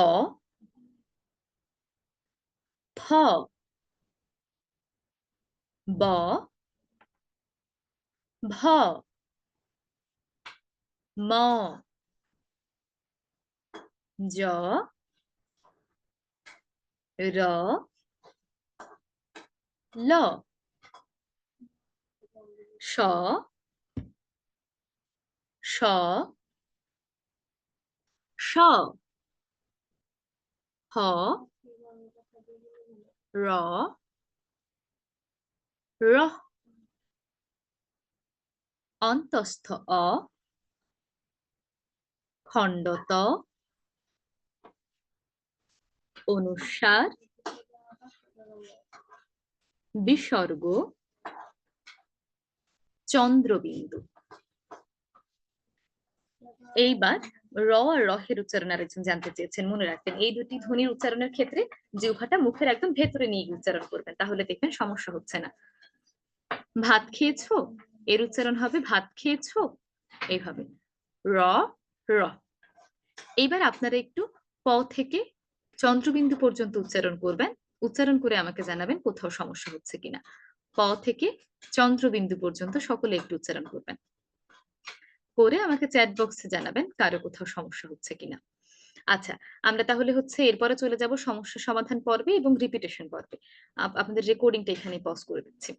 ফ, ব, ভ, ম, জ, র, ল, স, স, স, হ, র, র। অন্তস্থ অ, খণ্ডত, অনুস্বার, বিসর্গ চন্দ্রবিন্দু। এইবার র আর রহের উচ্চারণ আরেকজন জানতে চেয়েছেন, মনে রাখবেন এই দুটি ধ্বনির উচ্চারণের ক্ষেত্রে জিহ্বাটা মুখের একদম ভেতরে নিয়ে উচ্চারণ করবেন, তাহলে দেখবেন সমস্যা হচ্ছে না। ভাত খেয়েছো, এর উচ্চারণ হবে ভাত খেয়েছো, এইভাবে র, র। এইবার আপনারা একটু প থেকে চন্দ্রবিন্দু পর্যন্ত উচ্চারণ করবেন, উচ্চারণ করে আমাকে জানাবেন কোথাও সমস্যা হচ্ছে কিনা। প থেকে চন্দ্রবিন্দু পর্যন্ত সকলে একটু উচ্চারণ করবেন, করে আমাকে চ্যাট বক্সে জানাবেন কারো কোথাও সমস্যা হচ্ছে কিনা। আচ্ছা, আমরা তাহলে হচ্ছে এরপরে চলে যাব সমস্যা সমাধান পর্বে এবং রিপিটেশন পর্বে। আপনাদের রেকর্ডিংটা এখানে পজ করে দিচ্ছি।